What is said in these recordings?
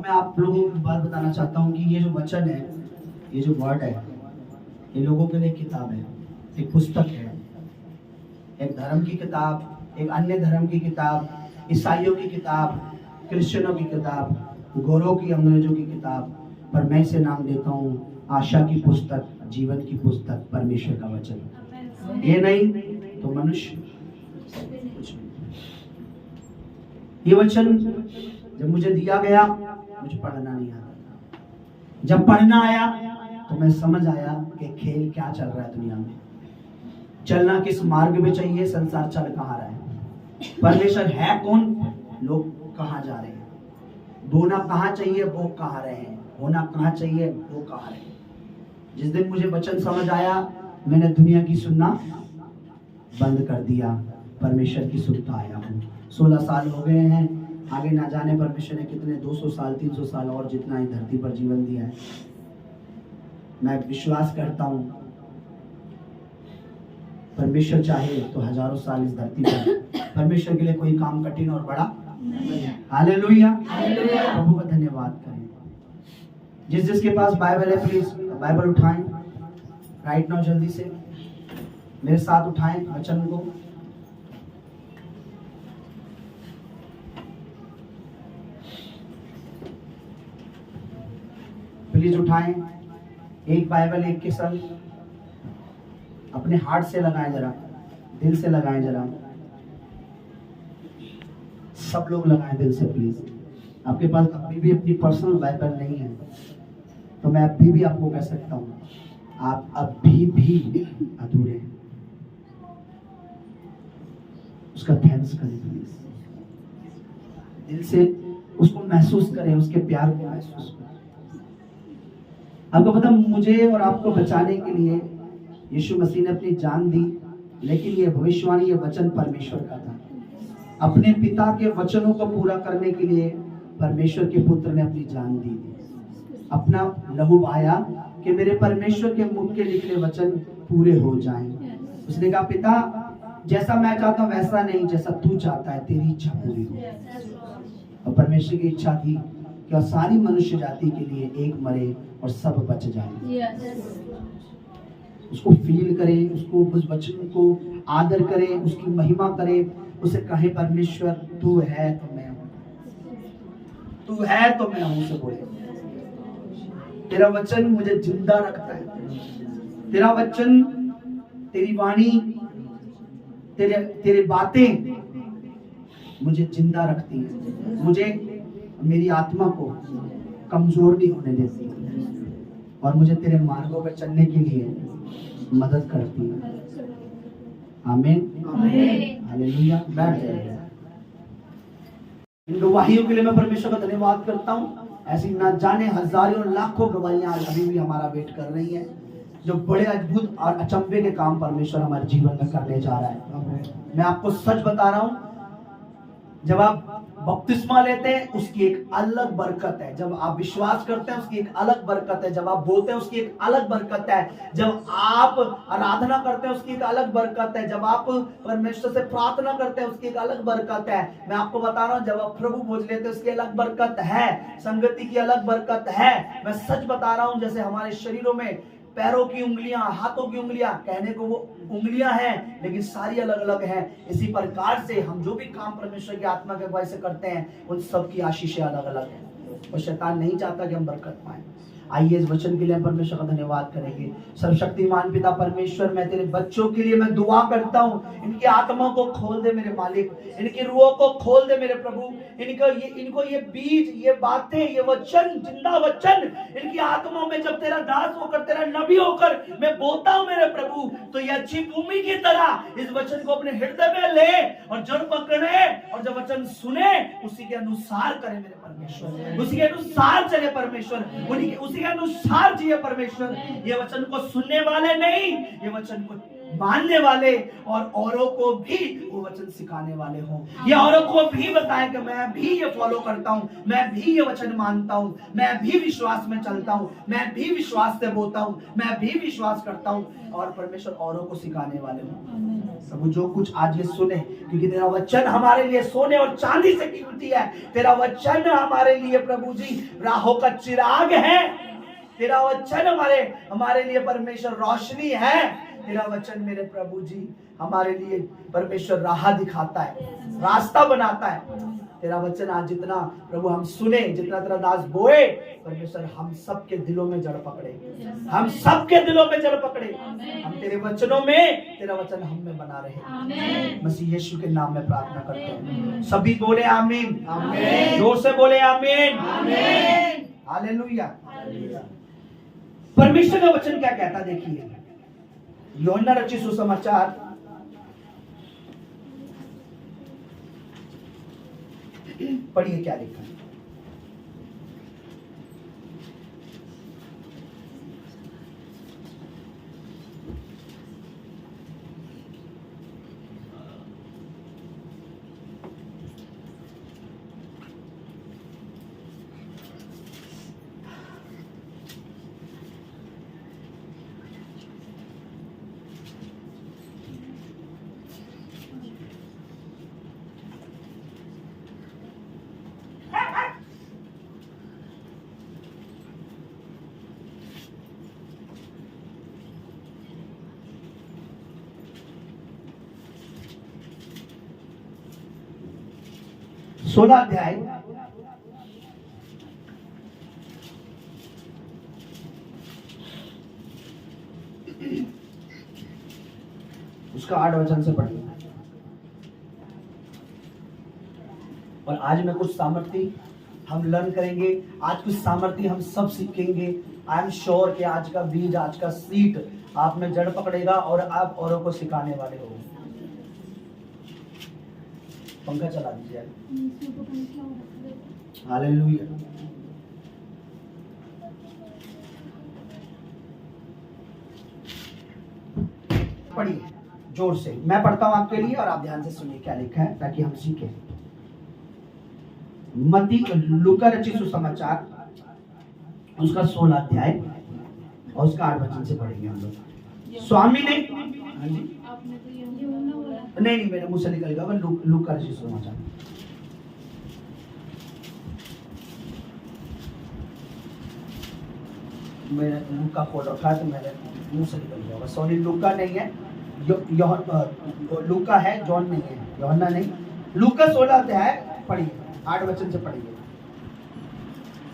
मैं आप लोगों को बात बताना चाहता हूँ कि ये जो वचन है, ये जो वर्ड है, ये लोगों के लिए किताब है, एक पुस्तक है, एक धर्म की किताब, एक अन्य धर्म की किताब, ईसाइयों की किताब, क्रिश्चियनों की किताब, गोरों की, अंग्रेजों की किताब, पर मैं इसे नाम देता हूँ आशा की पुस्तक, जीवन की पुस्तक, परमेश्वर का वचन। ये नहीं तो मनुष्य कुछ नहीं। ये वचन जब मुझे दिया गया, मुझे पढ़ना नहीं आता। जब पढ़ना आया तो मैं समझ आया कि खेल क्या चल रहा है दुनिया में, चलना किस मार्ग में चाहिए, संसार चल कहाँ रहा है, परमेश्वर है कौन, लोग कहाँ जा रहे हैं, बोना कहाँ चाहिए वो कहाँ रहे हैं, होना कहाँ चाहिए वो कहाँ रहे हैं। जिस दिन मुझे वचन समझ आया, मैंने दुनिया की सुनना बंद कर दिया, परमेश्वर की सुनता आया हूँ। 16 साल हो गए हैं, आगे ना जाने परमेश्वर ने कितने 200 साल 300 साल और जितना ही धरती पर जीवन दिया है। मैं विश्वास करता हूँ परमेश्वर चाहे तो हजारों साल इस धरती पर, परमेश्वर के लिए कोई काम कठिन और बड़ा नहीं। हालेलुया, प्रभु का धन्यवाद करें। जिसके पास बाइबल है प्लीज बाइबल उठाएं राइट नाउ, जल्दी से मेरे साथ उठाएं वचन को। प्लीज उठाएं, एक बाइबल एक के संग अपने हार्ट से लगाएं, जरा दिल से लगाएं, जरा सब लोग लगाएं दिल से प्लीज। आपके पास अभी भी अपनी पर्सनल बाइबल नहीं है तो मैं अभी भी आपको कह सकता हूँ, आप अभी भी अधूरे हैं। उसका थैंक्स करें प्लीज, दिल से उसको महसूस करें, उसके प्यार को महसूस करें। आपको पता, मुझे और आपको बचाने के लिए यीशु मसीह ने अपनी जान दी, लेकिन ये भविष्यवाणी, ये वचन परमेश्वर का था। अपने पिता के वचनों को पूरा करने के लिए परमेश्वर के पुत्र ने अपनी जान दी, अपना लहू बहाया कि मेरे परमेश्वर के मुख के निकले वचन पूरे हो जाएं। उसने कहा, पिता जैसा मैं चाहता हूं वैसा नहीं, जैसा तू चाहता है तेरी इच्छा पूरी हो। और परमेश्वर की इच्छा थी कि सारी मनुष्य जाति के लिए एक मरे और सब बच जाए। उसको फील करें, उसको उस वचन को आदर करें, उसकी महिमा करें, उसे कहे परमेश्वर तू है तो मैं हूं, तू है तो मैं हूं से बोले। तेरा वचन मुझे जिंदा रखता है, तेरा वचन, तेरी वाणी, तेरे बातें मुझे जिंदा रखती है, मुझे मेरी आत्मा को कमजोर नहीं होने देती और मुझे तेरे मार्गों पर चलने के लिए मदद करती है। आमीन, हालेलुया। बैठ जाइए। इन गवाहियों के लिए मैं परमेश्वर का धन्यवाद करता हूँ। ऐसी ना जाने हजारों लाखों गवाहियां अभी भी हमारा वेट कर रही हैं, जो बड़े अद्भुत और अचंभे के काम परमेश्वर हमारे जीवन में करने जा रहा है। मैं आपको सच बता रहा हूं, जब आप बपतिस्मा लेते हैं उसकी एक अलग बरकत है, जब आप विश्वास करते हैं उसकी एक अलग बरकत है, जब आप बोलते हैं उसकी एक अलग बरकत है, जब आप आराधना करते हैं उसकी एक अलग बरकत है, जब आप परमेश्वर से प्रार्थना करते हैं उसकी एक अलग बरकत है। मैं आपको बता रहा हूं, जब आप प्रभु भोज लेते हैं उसकी अलग बरकत है, संगति की अलग बरकत है। मैं सच बता रहा हूं, जैसे हमारे शरीरों में पैरों की उंगलियां, हाथों की उंगलियां, कहने को वो उंगलियां हैं लेकिन सारी अलग अलग हैं, इसी प्रकार से हम जो भी काम परमेश्वर की आत्मा के अगुवाई से करते हैं उन सब की आशीषें अलग अलग हैं और शैतान नहीं चाहता कि हम बरकत पाएं। आइए इस वचन के लिए हम परमेश्वर का धन्यवाद करेंगे। सर्वशक्तिमान पिता परमेश्वर, मैं तेरे बच्चों के लिए मैं दुआ करता हूँ, इनकी आत्मा को खोल दे मेरे मालिक, इनकी रूहों को खोल दे मेरे प्रभु, इनको ये बीज, ये बातें, ये वचन, जिंदा वचन इनकी आत्माओं में जब तेरा दास होकर, तेरा नबी होकर मैं बोलता हूँ मेरे प्रभु, तो ये अच्छी भूमि की तरह इस वचन को अपने हृदय में ले और जड़ पकड़े और जब वचन सुने उसी के अनुसार करे मेरे परमेश्वर, उसी के अनुसार चले परमेश्वर, उसी के अनुसार जिए परमेश्वर। ये वचन को सुनने वाले नहीं, ये वचन को मानने वाले और औरों को भी वो वचन सिखाने वाले हों। ये औरों को भी बताएं कि मैं भी ये फॉलो करता हूँ, मैं भी ये वचन मानता हूँ, मैं भी विश्वास में चलता हूँ, मैं भी विश्वास से बोलता हूँ, मैं भी विश्वास करता हूँ, और परमेश्वर औरों को सिखाने वाले हों। प्रभु जो कुछ आज ये सुने, क्योंकि तेरा वचन हमारे लिए सोने और चांदी से कीमती है। तेरा वचन हमारे लिए प्रभु जी राहों का चिराग है। तेरा वचन हमारे लिए परमेश्वर रोशनी है। तेरा वचन मेरे प्रभु जी हमारे लिए परमेश्वर राह दिखाता है, रास्ता बनाता है। तेरा वचन आज जितना प्रभु हम सुने, जितना तेरा दास बोए, परमेश्वर हम सबके दिलों में जड़ पकड़े, हम सबके दिलों में जड़ पकड़े। हम तेरे वचनों में, तेरा वचन हम में बना रहे। मसीह यीशु के नाम में प्रार्थना करते हैं। सभी बोले आमीन, आमीन। जोर से बोले आमीन, आमीन। हालेलुया। परमेश्वर का वचन क्या कहता देखिए, यूहन्ना रचित सुसमाचार पढ़िए क्या लिखा है। सोलह अध्याय उसका 8 वचन से पढ़िए। और आज मैं कुछ सामर्थ्य हम लर्न करेंगे, आज कुछ सामर्थ्य हम सब सीखेंगे। आई एम श्योर कि आज का बीज, आज का सीड आप में जड़ पकड़ेगा और आप औरों को सिखाने वाले हो। पंखा चला दीजिए। हालेलुया। पढ़िए जोर से, मैं पढ़ता हूं आपके लिए और आप ध्यान से सुनिए क्या लिखा है ताकि हम सीखें। मत्ती लूका रचित सुसमाचार उसका 16 अध्याय और उसका 8 वचन से पढ़ेंगे हम लोग। स्वामी ने, हाँ जी, नहीं मेरे मुंह से निकल गया, लूका रचित सुसमाचार। मैंने लूका खोल रखा है तो मेरे मुंह से निकल गया। सॉरी, लूका नहीं है, लूका है, जॉन नहीं है, यूहन्ना नहीं। लूका 16 अध्याय पढ़िए, 8 वचन से पढ़िए।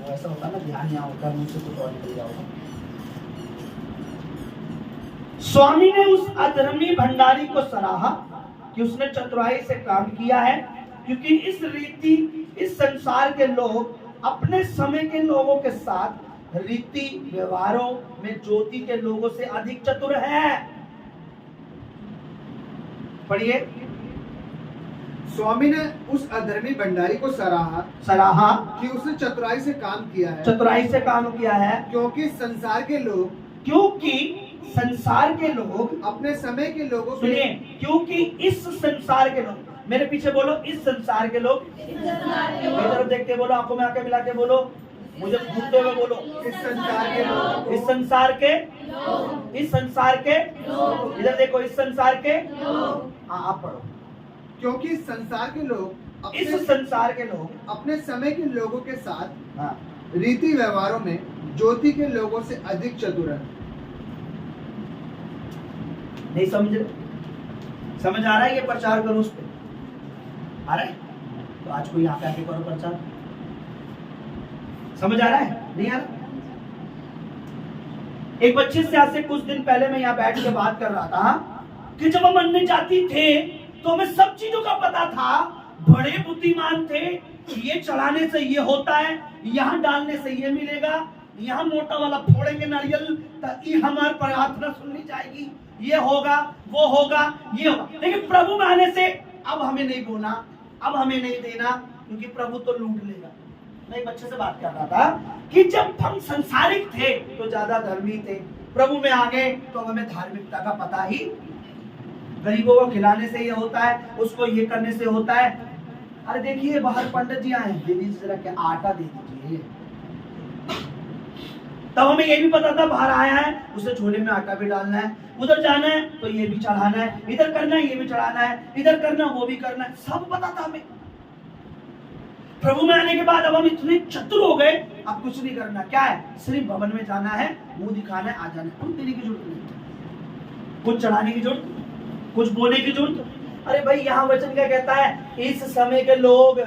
वो ऐसा होता है ना, ध्यान यहाँ होता है, मुंह से कुछ और निकल जाओगा। स्वामी ने उस अधर्मी भंडारी को सराहा कि उसने चतुराई से काम किया है, क्योंकि इस रीति इस संसार के लोग अपने समय के लोगों के साथ रीति व्यवहारों में ज्योति के लोगों से अधिक चतुर है। पढ़िए। स्वामी ने उस अधर्मी भंडारी को सराहा कि उसने चतुराई से काम किया है, चतुराई से काम किया है, क्योंकि संसार के लोग अपने समय के लोगों के, सुनिए, क्योंकि इस संसार के लोग, मेरे पीछे बोलो, इस संसार के लोग, इधर देख के बोलो, आंखों में आंखें मिला के बोलो, मुझे घूरते हुए बोलो, इस संसार के लोग, इस संसार के, इस संसार के, इधर देखो, इस संसार के, हाँ आप पढ़ो। क्योंकि संसार के लोग इस संसार के लोग अपने समय के लोगों के साथ हाँ रीति व्यवहारों में ज्योति के लोगों से अधिक चतुर है। नहीं समझ आ रहा है? ये प्रचार करो, उस पे आ रहा है तो आज को यहाँ पे आके करो प्रचार। समझ आ रहा है? नहीं आ रहा? एक बच्चे से आज से कुछ दिन पहले मैं यहाँ बैठ के बात कर रहा था कि जब हम अन्य जाति थे तो हमें सब चीजों का पता था, बड़े बुद्धिमान थे, ये चढ़ाने से ये होता है, यहाँ डालने से ये मिलेगा, यहाँ मोटा वाला फोड़ेंगे नारियल तो ये हमारी प्रार्थना सुननी जाएगी, ये होगा, वो होगा, ये होगा। लेकिन प्रभु में आने से अब हमें नहीं बोलना, अब हमें नहीं देना, क्योंकि प्रभु तो लूट लेगा। मैं एक बच्चे से बात कर रहा था कि जब हम संसारिक थे तो ज्यादा धर्मी थे, प्रभु में आ गए तो हमें धार्मिकता का पता ही गरीबों को खिलाने से ये होता है, उसको ये करने से होता है। अरे देखिए बाहर पंडित जी आए, दे दीजिए जरा क्या आटा दे दीजिए। तब हमें ये भी पता था बाहर आया है उसे झोले में आटा भी डालना है, उधर जाना है तो ये भी चढ़ाना है, इधर करना है ये भी चढ़ाना है, इधर करना वो भी करना है, सब पता था हमें। प्रभु में आने के बाद अब हम इतने चतुर हो गए, अब कुछ नहीं करना, क्या है सिर्फ भवन में जाना है, मुंह दिखाना है, आ जाना है, कुछ देने की जरूरत नहीं, कुछ चढ़ाने की जरूरत, कुछ बोलने की जरूरत। अरे भाई यहाँ वचन क्या कहता है, इस समय के लोग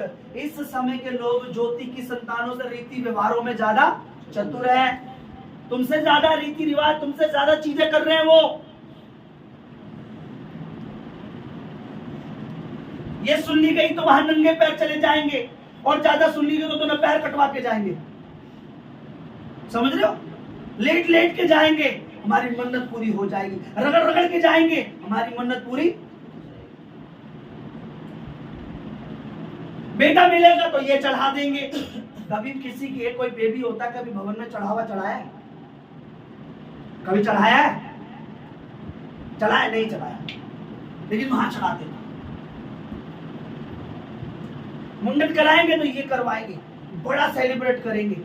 ज्योति की संतानों से रीति व्यवहारों में ज्यादा चतुर है, तुमसे ज्यादा रीति रिवाज, तुमसे ज्यादा चीजें कर रहे हैं वो। ये सुन ली गई तो वहां नंगे पैर चले जाएंगे, और ज्यादा सुन ली गई तो तुम्हें पैर कटवा के जाएंगे, समझ रहे हो? लेट लेट के जाएंगे, हमारी मन्नत पूरी हो जाएगी, रगड़ रगड़ के जाएंगे, हमारी मन्नत पूरी। बेटा मिलेगा तो ये चढ़ा देंगे। कभी किसी के कोई बेबी होता, कभी भवन में चढ़ावा चढ़ाया है? कभी चढ़ाया है? चढ़ाया नहीं चढ़ाया, लेकिन वहां चढ़ाते। मुंडन कराएंगे तो ये करवाएंगे, बड़ा सेलिब्रेट करेंगे।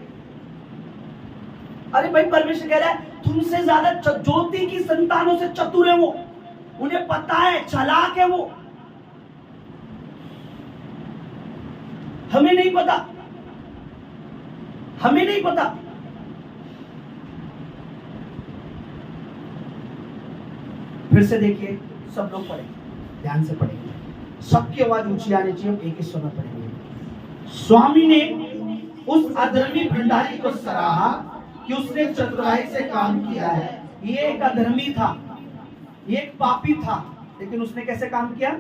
अरे भाई परमेश्वर कह रहा है तुमसे ज्यादा ज्योति की संतानों से चतुर है वो, उन्हें पता है, चालाक है वो, हमें नहीं पता, हमें नहीं पता। फिर से देखिए, सब लोग पढ़ेंगे, ध्यान से पढ़ेंगे, सबकी आवाज ऊंची आनी चाहिए, एक ही सुना पड़ेंगे। स्वामी ने उस अधर्मी भंडारी को सराहा कि उसने चतुराई से काम किया है। ये एक अधर्मी था, ये एक पापी था, लेकिन उसने कैसे काम किया?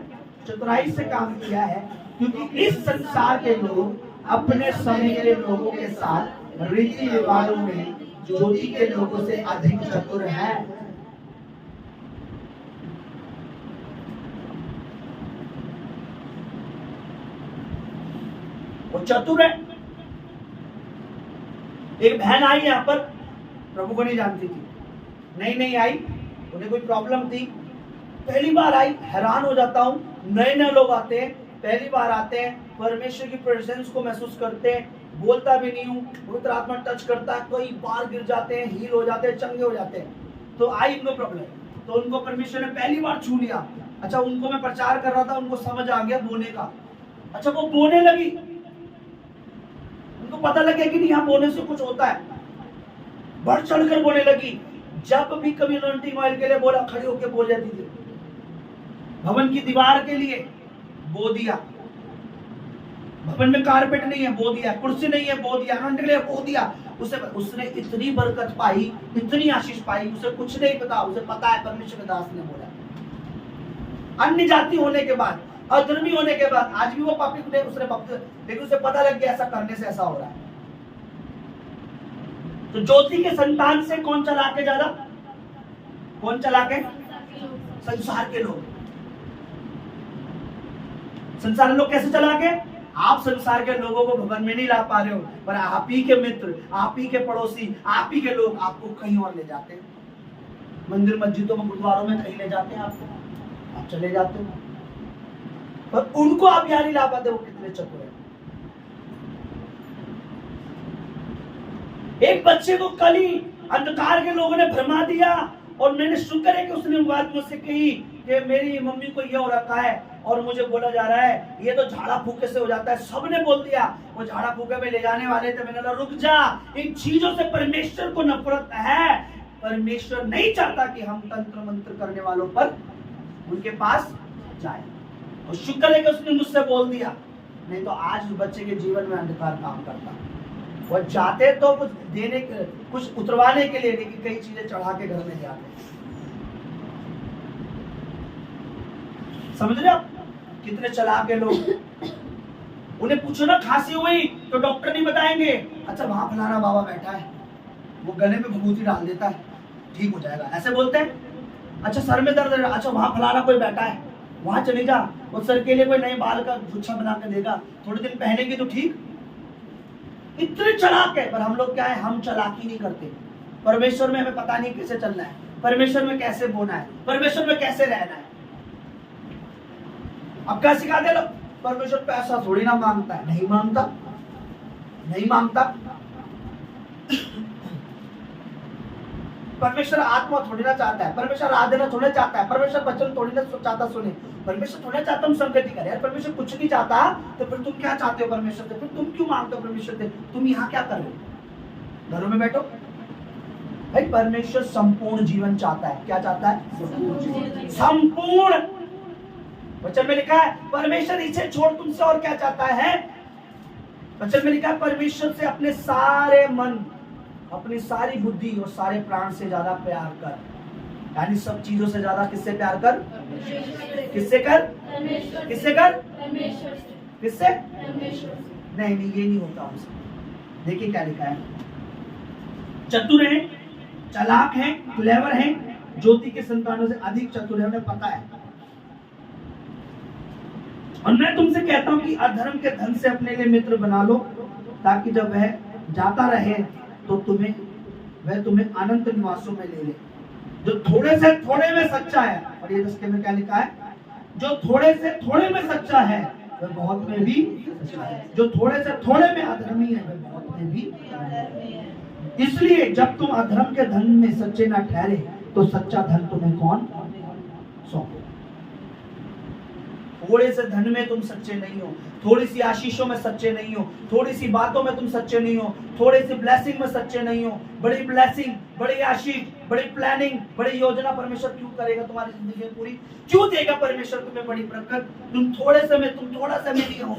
चतुराई से काम किया है, क्योंकि इस संसार के लोग अपने समय के लोगों के साथ रीति रिवाजों में ज्योति के लोगों से अधिक चतुर है। वो चतुर है। एक बहन आई यहाँ पर, प्रभु को नहीं जानती थी, नहीं आई, उन्हें कोई प्रॉब्लम थी, पहली बार आई। हैरान हो जाता हूँ, नए नए लोग आते हैं, पहली बार आते हैं, परमेश्वर की प्रेजेंस को महसूस करते हैं, बोलता भी नहीं हूँ, पवित्र आत्मा टच करता है, कई बार गिर जाते हैं, हील हो जाते हैं, चंगे हो जाते हैं। तो आई उनको प्रॉब्लम, तो उनको परमेश्वर ने पहली बार छू लिया। अच्छा, उनको मैं प्रचार कर रहा था, उनको समझ आ गया बोने का। अच्छा, वो बोने लगी, उनको पता लग गया कि नहीं यहाँ बोलने से कुछ होता है, बढ़ चढ़कर बोलने लगी। जब भी कभी अनॉइंटिंग ऑयल के लिए बोला, खड़े होकर बोल जाती थी। भवन की दीवार के लिए बो दिया, भवन में कारपेट नहीं है बो दिया, कुर्सी नहीं है बो दिया, अनॉइंटिंग के लिए बो दिया। उसने इतनी बरकत पाई, इतनी आशीष पाई, उसे कुछ नहीं पता, उसे पता है परमेश्वर के दास ने बोला। अन्य जाति होने के बाद, अधर्मी होने के बाद, आज भी वो पापी ने उसने लेकिन उसे पता लग गया ऐसा करने से ऐसा हो रहा है। तो ज्योति के संतान से कौन चला के ज्यादा? कौन चला के? संसार के लोग। संसार के लोग कैसे चला के? आप संसार के लोगों को भवन में नहीं ला पा रहे हो, पर आप ही के मित्र, आप ही के पड़ोसी, आप ही के लोग आपको कहीं और ले जाते हैं। मंदिर मस्जिदों में, गुरुद्वारों में कहीं ले जाते हैं आपको, आप चले जाते हो, पर उनको आप यहाँ नहीं ला पाते। वो कितने चतुर है। एक बच्चे को कल ही अंधकार के लोगों ने भरमा दिया, और मैंने शुक्र है कि उसने बात मुझसे कही कि मेरी मम्मी को ये हो रखा है और मुझे बोला जा रहा है ये तो झाड़ा फूके से हो जाता है। सबने बोल दिया, वो झाड़ा फूके में ले जाने वाले थे। मैंने कहा रुक जा, इन चीजों से परमेश्वर को नफरत है। परमेश्वर नहीं चाहता कि हम तंत्र मंत्र करने वालों पर उनके पास जाए, और शुक्र है कि उसने मुझसे बोल दिया, नहीं तो आज उस बच्चे के जीवन में अंधकार काम करता। वो चाहते तो कुछ देने, कुछ उतरवाने के लिए, लेकिन कई चीजें चढ़ा के घर में जाते। समझ रहे आप कितने चालाक है लोग। उन्हें पूछो ना खांसी हुई तो डॉक्टर नहीं बताएंगे, अच्छा वहां फलाना बाबा बैठा है, वो गले में भभूति डाल देता है, ठीक हो जाएगा, ऐसे बोलते हैं। अच्छा सर में दर्द है, अच्छा वहां फलाना कोई बैठा है, वहां चले जा, वो सर के लिए कोई नए बाल का गुच्छा बना के देगा, थोड़े दिन पहनेंगे तो ठीक। इतने चालाक है, पर हम लोग क्या है, हम चालाकी नहीं करते। परमेश्वर में हमें पता नहीं कैसे चलना है, परमेश्वर में कैसे बोना है, परमेश्वर में कैसे रहना है। अब क्या सिखा दे लो, परमेश्वर पैसा थोड़ी ना मांगता है, नहीं मांगता, नहीं मांगता। परमेश्वर आत्मा थोड़ी ना चाहता है, परमेश्वर आराधना थोड़ी चाहता है, परमेश्वर वचन थोड़ी ना चाहता सुने, परमेश्वर थोड़ा चाहता हम संगति करें। यार परमेश्वर कुछ नहीं चाहता तो फिर तुम क्या चाहते हो परमेश्वर से? फिर तुम क्यों मांगते हो परमेश्वर से? तुम यहाँ क्या कर रहे हो? घरों में बैठो। भाई परमेश्वर संपूर्ण जीवन चाहता है। क्या चाहता है? संपूर्ण। वचन में लिखा है परमेश्वर इसे छोड़ तुमसे और क्या चाहता है? वचन में लिखा है परमेश्वर से अपने सारे मन, अपनी सारी बुद्धि और सारे प्राण से ज्यादा प्यार कर। यानी सब चीजों से ज्यादा किससे प्यार कर? किससे कर? किससे कर? किससे? नहीं नहीं, ये नहीं होता हमसे। देखिए क्या लिखा है, चतुर हैं, चालाक हैं, क्लेवर हैं, ज्योति के संतानों से अधिक चतुर है, उन्हें पता है। और मैं तुमसे कहता हूं कि अधर्म के धन से अपने लिए मित्र बना लो, ताकि जब वह जाता रहे तो वह तुम्हें अनंत निवासों में ले ले। जो थोड़े से थोड़े में सच्चा है, और ये 10 में क्या लिखा है, जो थोड़े से थोड़े में सच्चा है वह बहुत में भी सच्चा है, जो थोड़े से थोड़े में अधर्मी है वह बहुत में भी। इसलिए जब तुम अधर्म के धन में सच्चे न ठहरे तो सच्चा धन तुम्हें कौन सौंपे? थोड़े से धन में तुम सच्चे नहीं हो, थोड़ी सी आशीषों में सच्चे नहीं हो, थोड़ी सी बातों में तुम सच्चे नहीं हो, थोड़ी सी ब्लेसिंग में सच्चे नहीं हो। बड़ी ब्लेसिंग, बड़ी आशीष, बड़ी प्लानिंग, बड़ी योजना परमेश्वर क्यों करेगा तुम्हारी जिंदगी में पूरी? क्यों देगा परमेश्वर तुम्हें बड़ी बरकत? तुम थोड़ा सा में नहीं हो।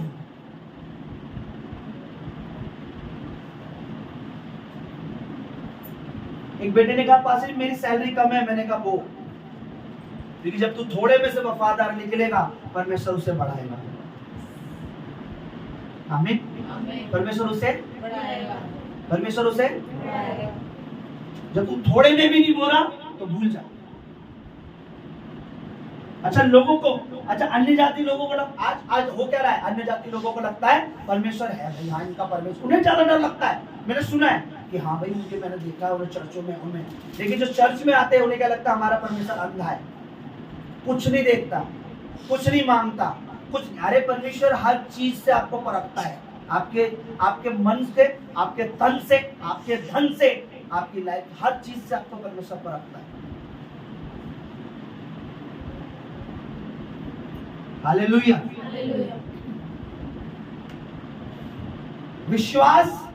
एक बेटे ने कहा पास मेरी सैलरी कम है। मैंने कहा वो, क्योंकि जब तू थोड़े में से वफादार निकलेगा परमेश्वर उसे बढ़ाएगा। आमीन। परमेश्वर उसे बढ़ाएगा, परमेश्वर उसे बढ़ाएगा। जब तू थोड़े में भी नहीं बोला तो भूल जा। अच्छा लोगों को, अच्छा अन्य जाति लोगों को आज हो क्या रहा है, अन्य जाति लोगों को लगता है परमेश्वर है भाई, हाँ इनका परमेश्वर, उन्हें ज्यादा डर लगता है। मैंने सुना है कि हाँ भाई मुझे, मैंने देखा है उन्हें चर्चों में उन्हें, लेकिन जो चर्च में आते हैं उन्हें क्या लगता है हमारा परमेश्वर अंधा है, कुछ नहीं देखता, कुछ नहीं मांगता, कुछ। अरे परमेश्वर हर चीज से आपको परखता है, आपके मन से, आपके तन से, आपके धन से, आपकी लाइफ, हर चीज से आपको परमेश्वर परखता है। हालेलुया। विश्वास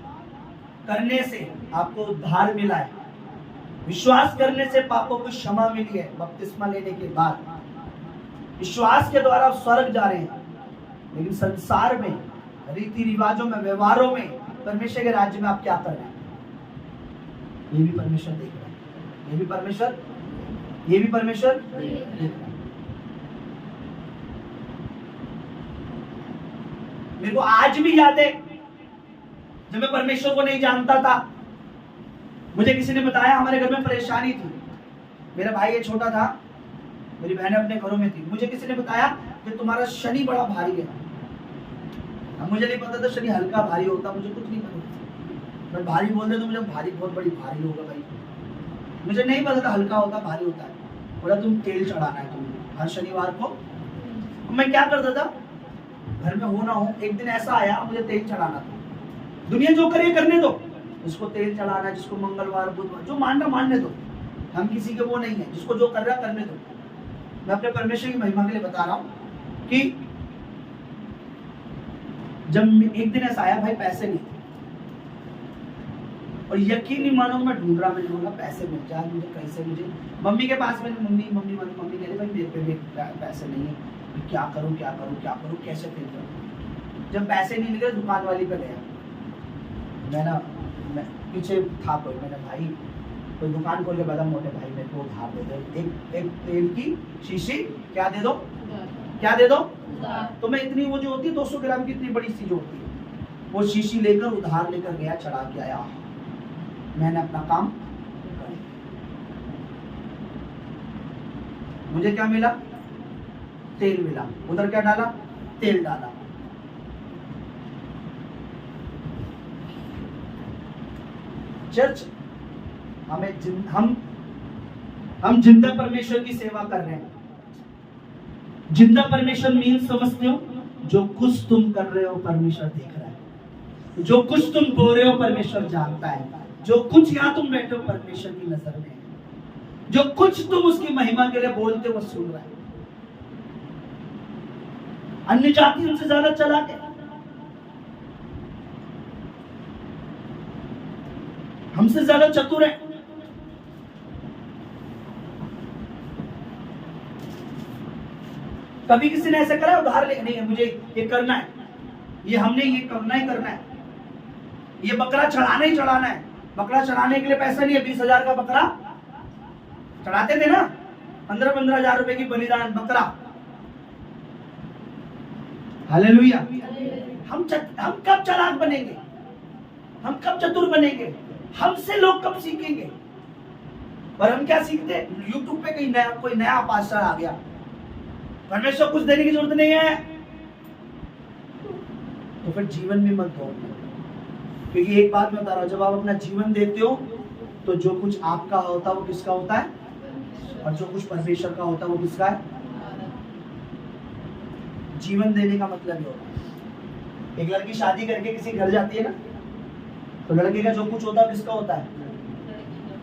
करने से आपको उद्धार मिला है, विश्वास करने से पापों की क्षमा मिली है बपतिस्मा लेने के बाद। विश्वास के द्वारा आप स्वर्ग जा रहे हैं, लेकिन संसार में, रीति रिवाजों में, व्यवहारों में, परमेश्वर के राज्य में आप क्या कर रहे हैं ये भी परमेश्वर देख रहा है। ये भी परमेश्वर देख रहा है। मेरे को आज भी याद है जब मैं परमेश्वर को नहीं जानता था, मुझे किसी ने बताया, हमारे घर में परेशानी थी, मेरा भाई ये छोटा था, मेरी बहनें अपने घरों में थी, मुझे किसी ने बताया कि तुम्हारा शनि बड़ा भारी है। अब मुझे नहीं पता था शनि हल्का भारी होता, मुझे कुछ नहीं पता, बट भारी बोल दे तो मुझे भारी, बहुत बड़ी भारी होगा भाई, मुझे नहीं पता था हल्का होता भारी होता है। बोला तुम तेल चढ़ाना है तुम्हें हर शनिवार को। मैं क्या करता था, घर में हो ना हो, एक दिन ऐसा आया मुझे तेल चढ़ाना था। दुनिया जो करे करने दो, जिसको तेल चढ़ाना है, जिसको मंगलवार बुधवार जो मानना मानने दो, हम किसी के वो नहीं है, जिसको जो कर रहा करने दो। मैं अपने परमेश्वर की महिमा के लिए बता रहा हूँ कि जब एक दिन ऐसा आया, भाई पैसे नहीं थे, और यकीन नहीं मानोगे मैं ढूंढ रहा, मैंने बोला पैसे मिल जाए मुझे, कैसे मुझे, मम्मी के पास में, मम्मी कह रही भाई मेरे पे भी पैसे नहीं है, क्या करूँ कैसे पे करूँ। जब पैसे नहीं निकले दुकान वाली पे गया, मैं पीछे था कोई, मैंने भाई कोई दुकान खोल के बता, मोटे भाई मेरे को उधार दे दो, एक तेल की शीशी, क्या दे दो। तो मैं इतनी, वो जो होती है 200 ग्राम की इतनी बड़ी सी जो होती है, वो शीशी लेकर उधार लेकर गया, चढ़ा के आया, मैंने अपना काम कर लिया। मुझे क्या मिला? तेल मिला। उधर क्या डाला? तेल डाला। चर्च हम जिंदा परमेश्वर की सेवा कर रहे हैं, जिंदा परमेश्वर मीन समझते हो? जो कुछ तुम कर रहे हो परमेश्वर देख रहा है, जो कुछ तुम बोल रहे हो परमेश्वर जानता है, जो कुछ यहाँ तुम बैठे हो परमेश्वर की नजर में है, जो कुछ तुम उसकी महिमा के लिए बोलते हो वो सुन रहा है। अन्य जाति उनसे ज्यादा चालाक है, हमसे ज्यादा चतुर है। कभी किसी ने ऐसा करा उधार ले, नहीं मुझे ये करना है, ये हमने ये करना ही करना है, ये बकरा चढ़ाना ही चढ़ाना है। बकरा चढ़ाने के लिए पैसा नहीं है, 20,000 का बकरा चढ़ाते थे ना, 15,000 रुपए की बलिदान बकरा। हालेलुया। हम कब चालाक बनेंगे? हम कब चतुर बनेंगे? हमसे लोग कब सीखेंगे? और हम क्या सीखते? यूट्यूब पे कोई नया पास्टर आ गया, परमेश्वर कुछ देने की जरूरत नहीं है, तो फिर जीवन में मत दो। क्योंकि एक बात मैं बता रहा हूं, जब आप अपना जीवन देते हो तो जो कुछ आपका होता है वो किसका होता है, और जो कुछ परमेश्वर का होता है वो किसका है। जीवन देने का मतलब ये होता है। एक लड़की शादी करके किसी घर जाती है ना, तो लड़के का जो कुछ होता है किसका होता है,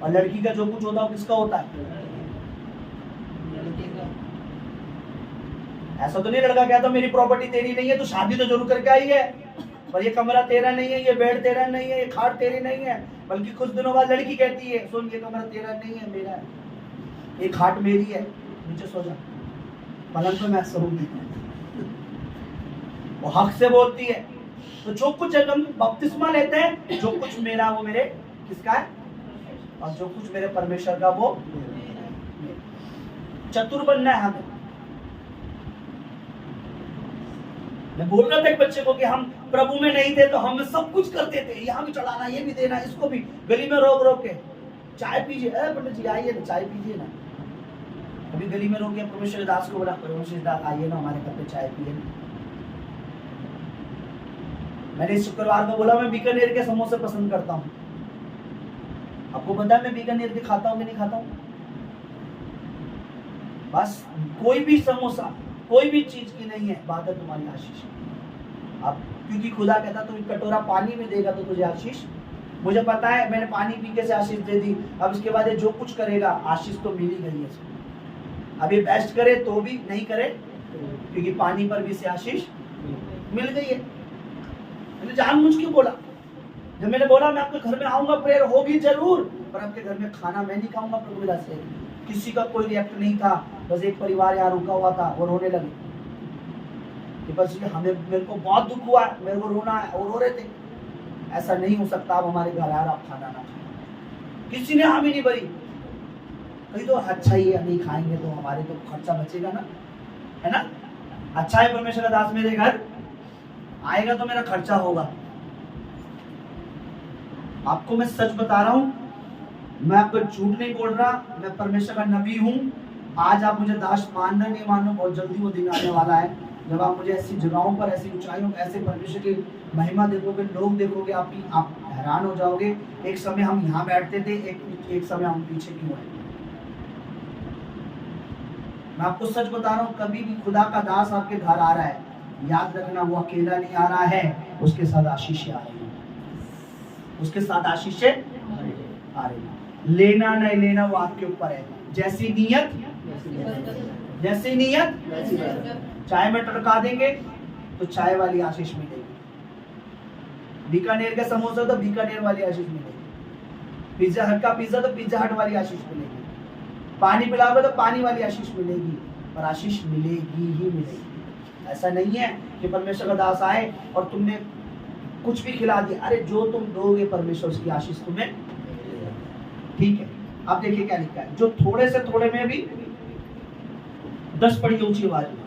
और लड़की का जो कुछ होता है वो किसका होता है। ऐसा तो नहीं लड़का कहता मेरी प्रॉपर्टी तेरी नहीं है, तो शादी तो जरूर करके आई है, पर ये कमरा तेरा नहीं है, ये बेड तेरा नहीं है, ये खाट तेरी नहीं है। बल्कि कुछ दिनों बाद लड़की कहती है सुन ये कमरा तेरा नहीं है, मेरा है, ये खाट मेरी है, नीचे सो जा, पलंग पे मैं सोऊंगी। वो हक से बोलती है। तो जो कुछ हम बपतिस्मा लेते हैं, जो कुछ मेरा वो मेरे किसका है, और जो कुछ मेरे परमेश्वर का वो। चतुर बनना है हमें। मैं बोल रहा था एक बच्चे को कि हम प्रभु में नहीं थे तो हम सब कुछ करते थे, यहाँ भी चढ़ाना, ये भी देना, इसको भी गली में रोक रोक के चाय पीजिए, पंडित जी आइए ना चाय पीजिए ना। अभी गली में रोक के परमेश्वर दास को बोला परमेश्वर दास आइए ना हमारे घर पे चाय पिए ना। मैंने इस शुक्रवार को बोला मैं बीकानेर के समोसे पसंद करता हूँ। आपको पता है मैं बीकानेर के खाता हूँ कि नहीं खाता हूँ। बस कोई भी समोसा कोई भी चीज की नहीं है, बात है तुम्हारी आशीष। अब क्योंकि खुदा कहता तू कटोरा पानी में देगा तो तुझे आशीष। मुझे पता है मैंने पानी पी के से आशीष दे दी, अब इसके बाद ये जो कुछ करेगा आशीष तो मिल ही गई है। अब ये बेस्ट करे तो भी, नहीं करे क्योंकि पानी पर भी से आशीष मिल गई है। मैंने जानबूझ के बोला, जब मैंने बोला मैं आपके घर में आऊंगा, प्रेयर होगी जरूर, पर आपके घर में खाना मैं नहीं खाऊंगा प्रभु विदा से। किसी का कोई रिएक्ट नहीं था, बस एक परिवार यहाँ रुका हुआ था और रोने लगे कि बस हमें मेरे को बहुत दुख हुआ, मेरे को रोना है, और रो रहे थे। ऐसा नहीं हो सकता, आप हमारे घर आ रहे आप खाना ना खाएं। किसी ने हामी नहीं भरी, कहीं तो अच्छा ही है, नहीं खाएंगे तो हमारे तो खर्चा बचेगा ना, है ना। अच्छा है परमेश्वर का दास मेरे घर आएगा तो मेरा खर्चा होगा। आपको मैं सच बता रहा हूं, मैं आपको झूठ नहीं बोल रहा, मैं परमेश्वर का नबी हूं। आज आप मुझे दास मानना नहीं मानो, बहुत जल्दी वो दिन आने वाला है जब आप मुझे ऐसी जगहों पर, ऐसी ऊंचाइयों पर, ऐसे परमेश्वर की महिमा देखोगे, लोग देखोगे, आप हैरान हो जाओगे। एक समय हम यहाँ बैठते थे, एक समय हम पीछे क्यों आए। मैं आपको सच बता रहा हूँ, कभी भी खुदा का दास आपके घर आ रहा है, याद रखना वो अकेला नहीं आ रहा है, उसके साथ आशीष आ रही है, उसके साथ आशीष आ रही है। लेना नहीं लेना वो आपके ऊपर है। जैसी नीयत चाय में टड़का देंगे तो चाय वाली आशीष मिलेगी। बीकानेर का समोसा तो बीकानेर वाली आशीष मिलेगी। पिज्जा हट का पिज्जा तो पिज्जा हट वाली आशीष मिलेगी। पानी पिलाओगे तो पानी वाली आशीष मिलेगी, पर आशीष मिलेगी ही मिलेगी। ऐसा नहीं है कि परमेश्वर का दास आए और तुमने कुछ भी खिला दिया, अरे जो तुम दोगे परमेश्वर उसकी आशीष तुम्हें, ठीक है। अब देखिए क्या लिखा है, जो थोड़े से थोड़े में भी 10 पढ़ी ऊंची आवाज में,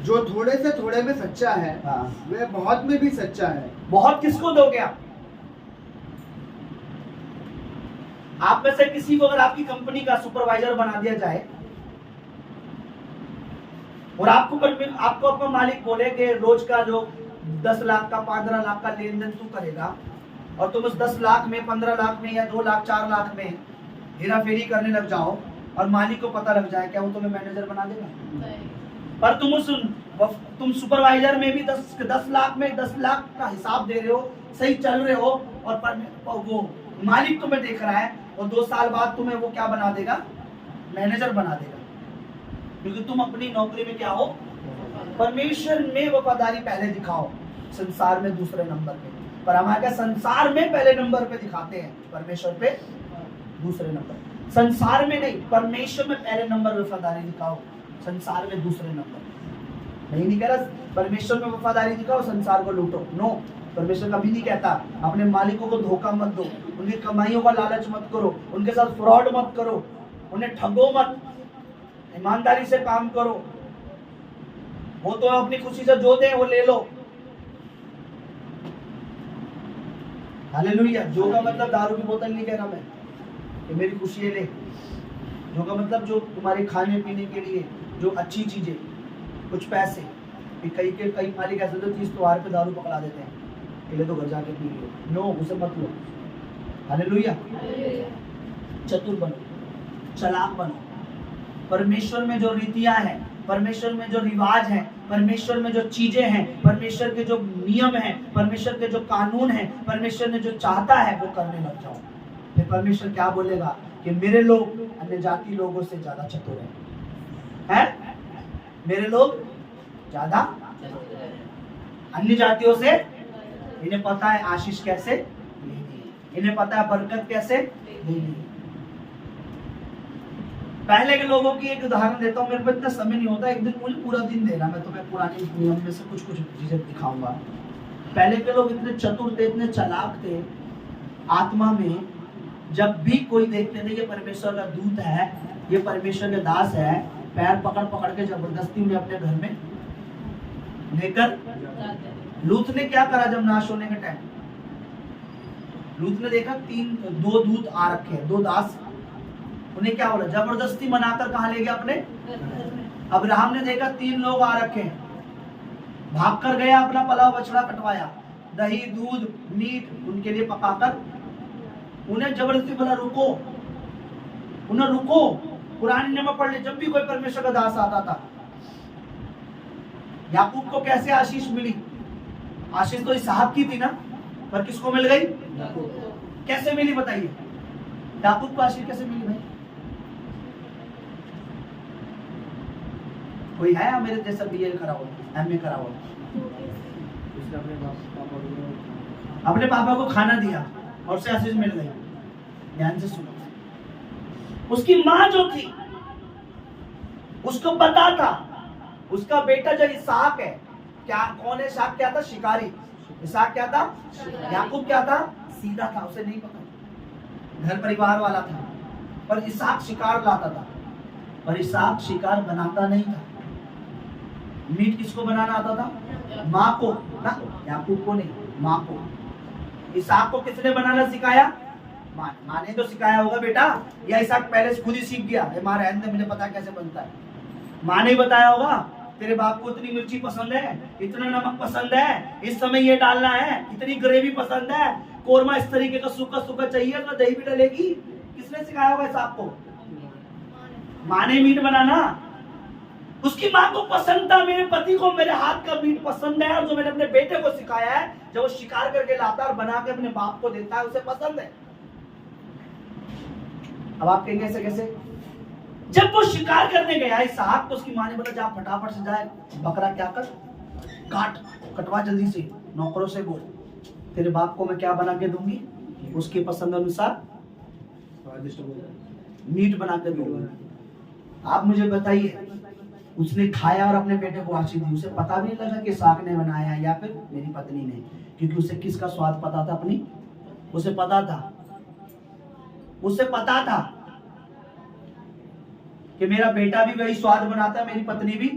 जो थोड़े से थोड़े में सच्चा है वह बहुत में भी सच्चा है। बहुत किसको दोगे आप में से किसी को अगर आपकी कंपनी का सुपरवाइजर बना दिया जाए और आपको आपका मालिक बोले कि रोज का जो 10 लाख का 15 लाख का लेन देन तू करेगा, और तुम उस 10 लाख में 15 लाख में या 2 लाख 4 लाख में हेरा फेरी करने लग जाओ और मालिक को पता लग जाए, क्या वो तुम्हें मैनेजर बना देगा? पर तुम सुपरवाइजर में भी 10 लाख में 10 लाख का हिसाब दे रहे हो, सही चल रहे हो, और वो मालिक तुम्हें देख रहा है, और 2 साल बाद तुम्हें वो क्या बना देगा, मैनेजर बना देगा, क्योंकि तुम अपनी नौकरी में क्या हो, परमेश्वर में वफादारी पहले दिखाओ, संसार में दूसरे नंबर पे। पर हमारे क्या संसार में पहले नंबर पे दिखाते हैं, परमेश्वर पे दूसरे नंबर। संसार में नहीं, परमेश्वर में पहले नंबर वफादारी दिखाओ, संसार में दूसरे नंबर। नहीं कह रहा परमेश्वर में वफादारी दिखाओ, संसार को लूटो, नो, परमेश्वर कभी नहीं कहता। अपने मालिकों को धोखा मत दो, उनकी कमाइयों का लालच मत करो, उनके साथ फ्रॉड मत करो, उन्हें ठगो मत, ईमानदारी से काम करो। वो तो अपनी खुशी से जो दे वो ले लो। हालेलुया। जो का मतलब दारू की बोतल नहीं कह रहा मैं कि मेरी खुशी है ले। जो का मतलब जो तुम्हारे खाने पीने के लिए जो अच्छी चीजें, कुछ पैसे, कई मालिक ऐसे तो 30 त्योहार पे दारू पकड़ा देते हैं, पहले तो घर जाके पी लो, नो, उसे मत लो। हालेलुया। चतुर बनो, चालाक बनो। परमेश्वर में जो रीतियां हैं, परमेश्वर में जो रिवाज हैं, परमेश्वर में जो चीजें हैं, परमेश्वर के जो नियम हैं, परमेश्वर के जो कानून हैं, परमेश्वर ने जो चाहता है वो करने लग जाओ। फिर परमेश्वर क्या बोलेगा कि मेरे लोग अन्य जाति लोगों से ज्यादा चतुर हैं, मेरे लोग ज्यादा अन्य जातियों से, इन्हें पता है आशीष कैसे लेनी है, इन्हें पता है बरकत कैसे लेनी है। पहले के लोगों की एक उदाहरण देता हूँ, मेरे पास इतना समय नहीं होता, एक दिन मुझे पूरा दिन देना, मैं तुम्हें पुराने नियम में से कुछ चीजें दिखाऊंगा। पहले के लोग इतने चतुर थे, इतने चालाक थे आत्मा में, जब भी कोई देखते थे ये परमेश्वर का दूत है, ये परमेश्वर के दास है, पैर पकड़ पकड़ के जबरदस्ती उन्हें अपने घर में लेकर। लूत ने क्या करा जब नाश होने के टाइम, लूत ने देखा 2 दूत आ रखे हैं, 2 दास, उन्हें क्या बोला, जबरदस्ती मनाकर कहाँ ले गया, अपने। अब्राहम ने देखा 3 लोग आ रखे हैं, भाग कर गया, अपना पलाव बछड़ा कटवाया, दही दूध मीट उनके लिए पकाकर, उन्हें जबरदस्ती बोला रुको, उन्हें रुको। पुराने नियम में पढ़ ले, जब भी कोई परमेश्वर का दास आता था, याकूब को कैसे आशीष मिली, आशीष तो इसहाक की थी ना, पर किसको मिल गई, कैसे मिली बताइए, याकूब को आशीष कैसे मिली भाई? कोई है मेरे जैसा BA करा हुआ, MA करा हुआ, अपने पापा को खाना दिया और उसे आशीष मिल गई? ध्यान से सुनो, उसकी माँ जो थी उसको पता था उसका बेटा जो इसहाक है, क्या कौन है इसहाक, क्या था, शिकारी। इसहाक क्या था, याकूब क्या था, सीधा था, उसे नहीं पता, घर परिवार वाला था, पर इसहाक शिकार लाता था, पर इसहाक शिकार बनाता नहीं था। मीट किसको बनाना आता था, माँ को ना, याकूब को नहीं, माँ को। इसहाक को किसने बनाना सिखाया, माँ ने तो सिखाया होगा बेटा, या इसहाक पहले से खुद ही सीख गया, माँ रहने दे मुझे पता कैसे बनता है, माँ ने बताया होगा तेरे बाप को इतनी मिर्ची पसंद है, इतना नमक पसंद है, इस समय ये डालना है, इतनी ग्रेवी पसंद है, कोरमा इस तरीके का सूखा सूखा चाहिए, तो दही भी डलेगी। किसने सिखाया होगा इसहाक को, माँ ने मीट बनाना। उसकी माँ को पसंद था, मेरे पति को मेरे हाथ का मीट पसंद है, और जो मैंने अपने बेटे को सिखाया है, जब वो शिकार करके लाता है और बना के अपने बाप को देता है, उसे पसंद है। अब आप कहेंगे ऐसे कैसे, जब वो शिकार करने गया इसहाक, तो उसकी माँ ने बोला जा फटाफट से जाए, बकरा क्या कर, कटवा जल्दी से, नौकरों से बोल तेरे बाप को मैं क्या बना के दूंगी, उसके पसंद अनुसार मीट बना के दूंगी। आप मुझे बताइए, उसने खाया और अपने बेटे को आशीष दी, उसे पता भी नहीं लगा कि इसहाक ने बनाया या फिर मेरी पत्नी ने, क्योंकि उसे किसका स्वाद पता था, अपनी, उसे पता था, उसे पता था कि मेरा बेटा भी वही स्वाद बनाता है, मेरी पत्नी भी,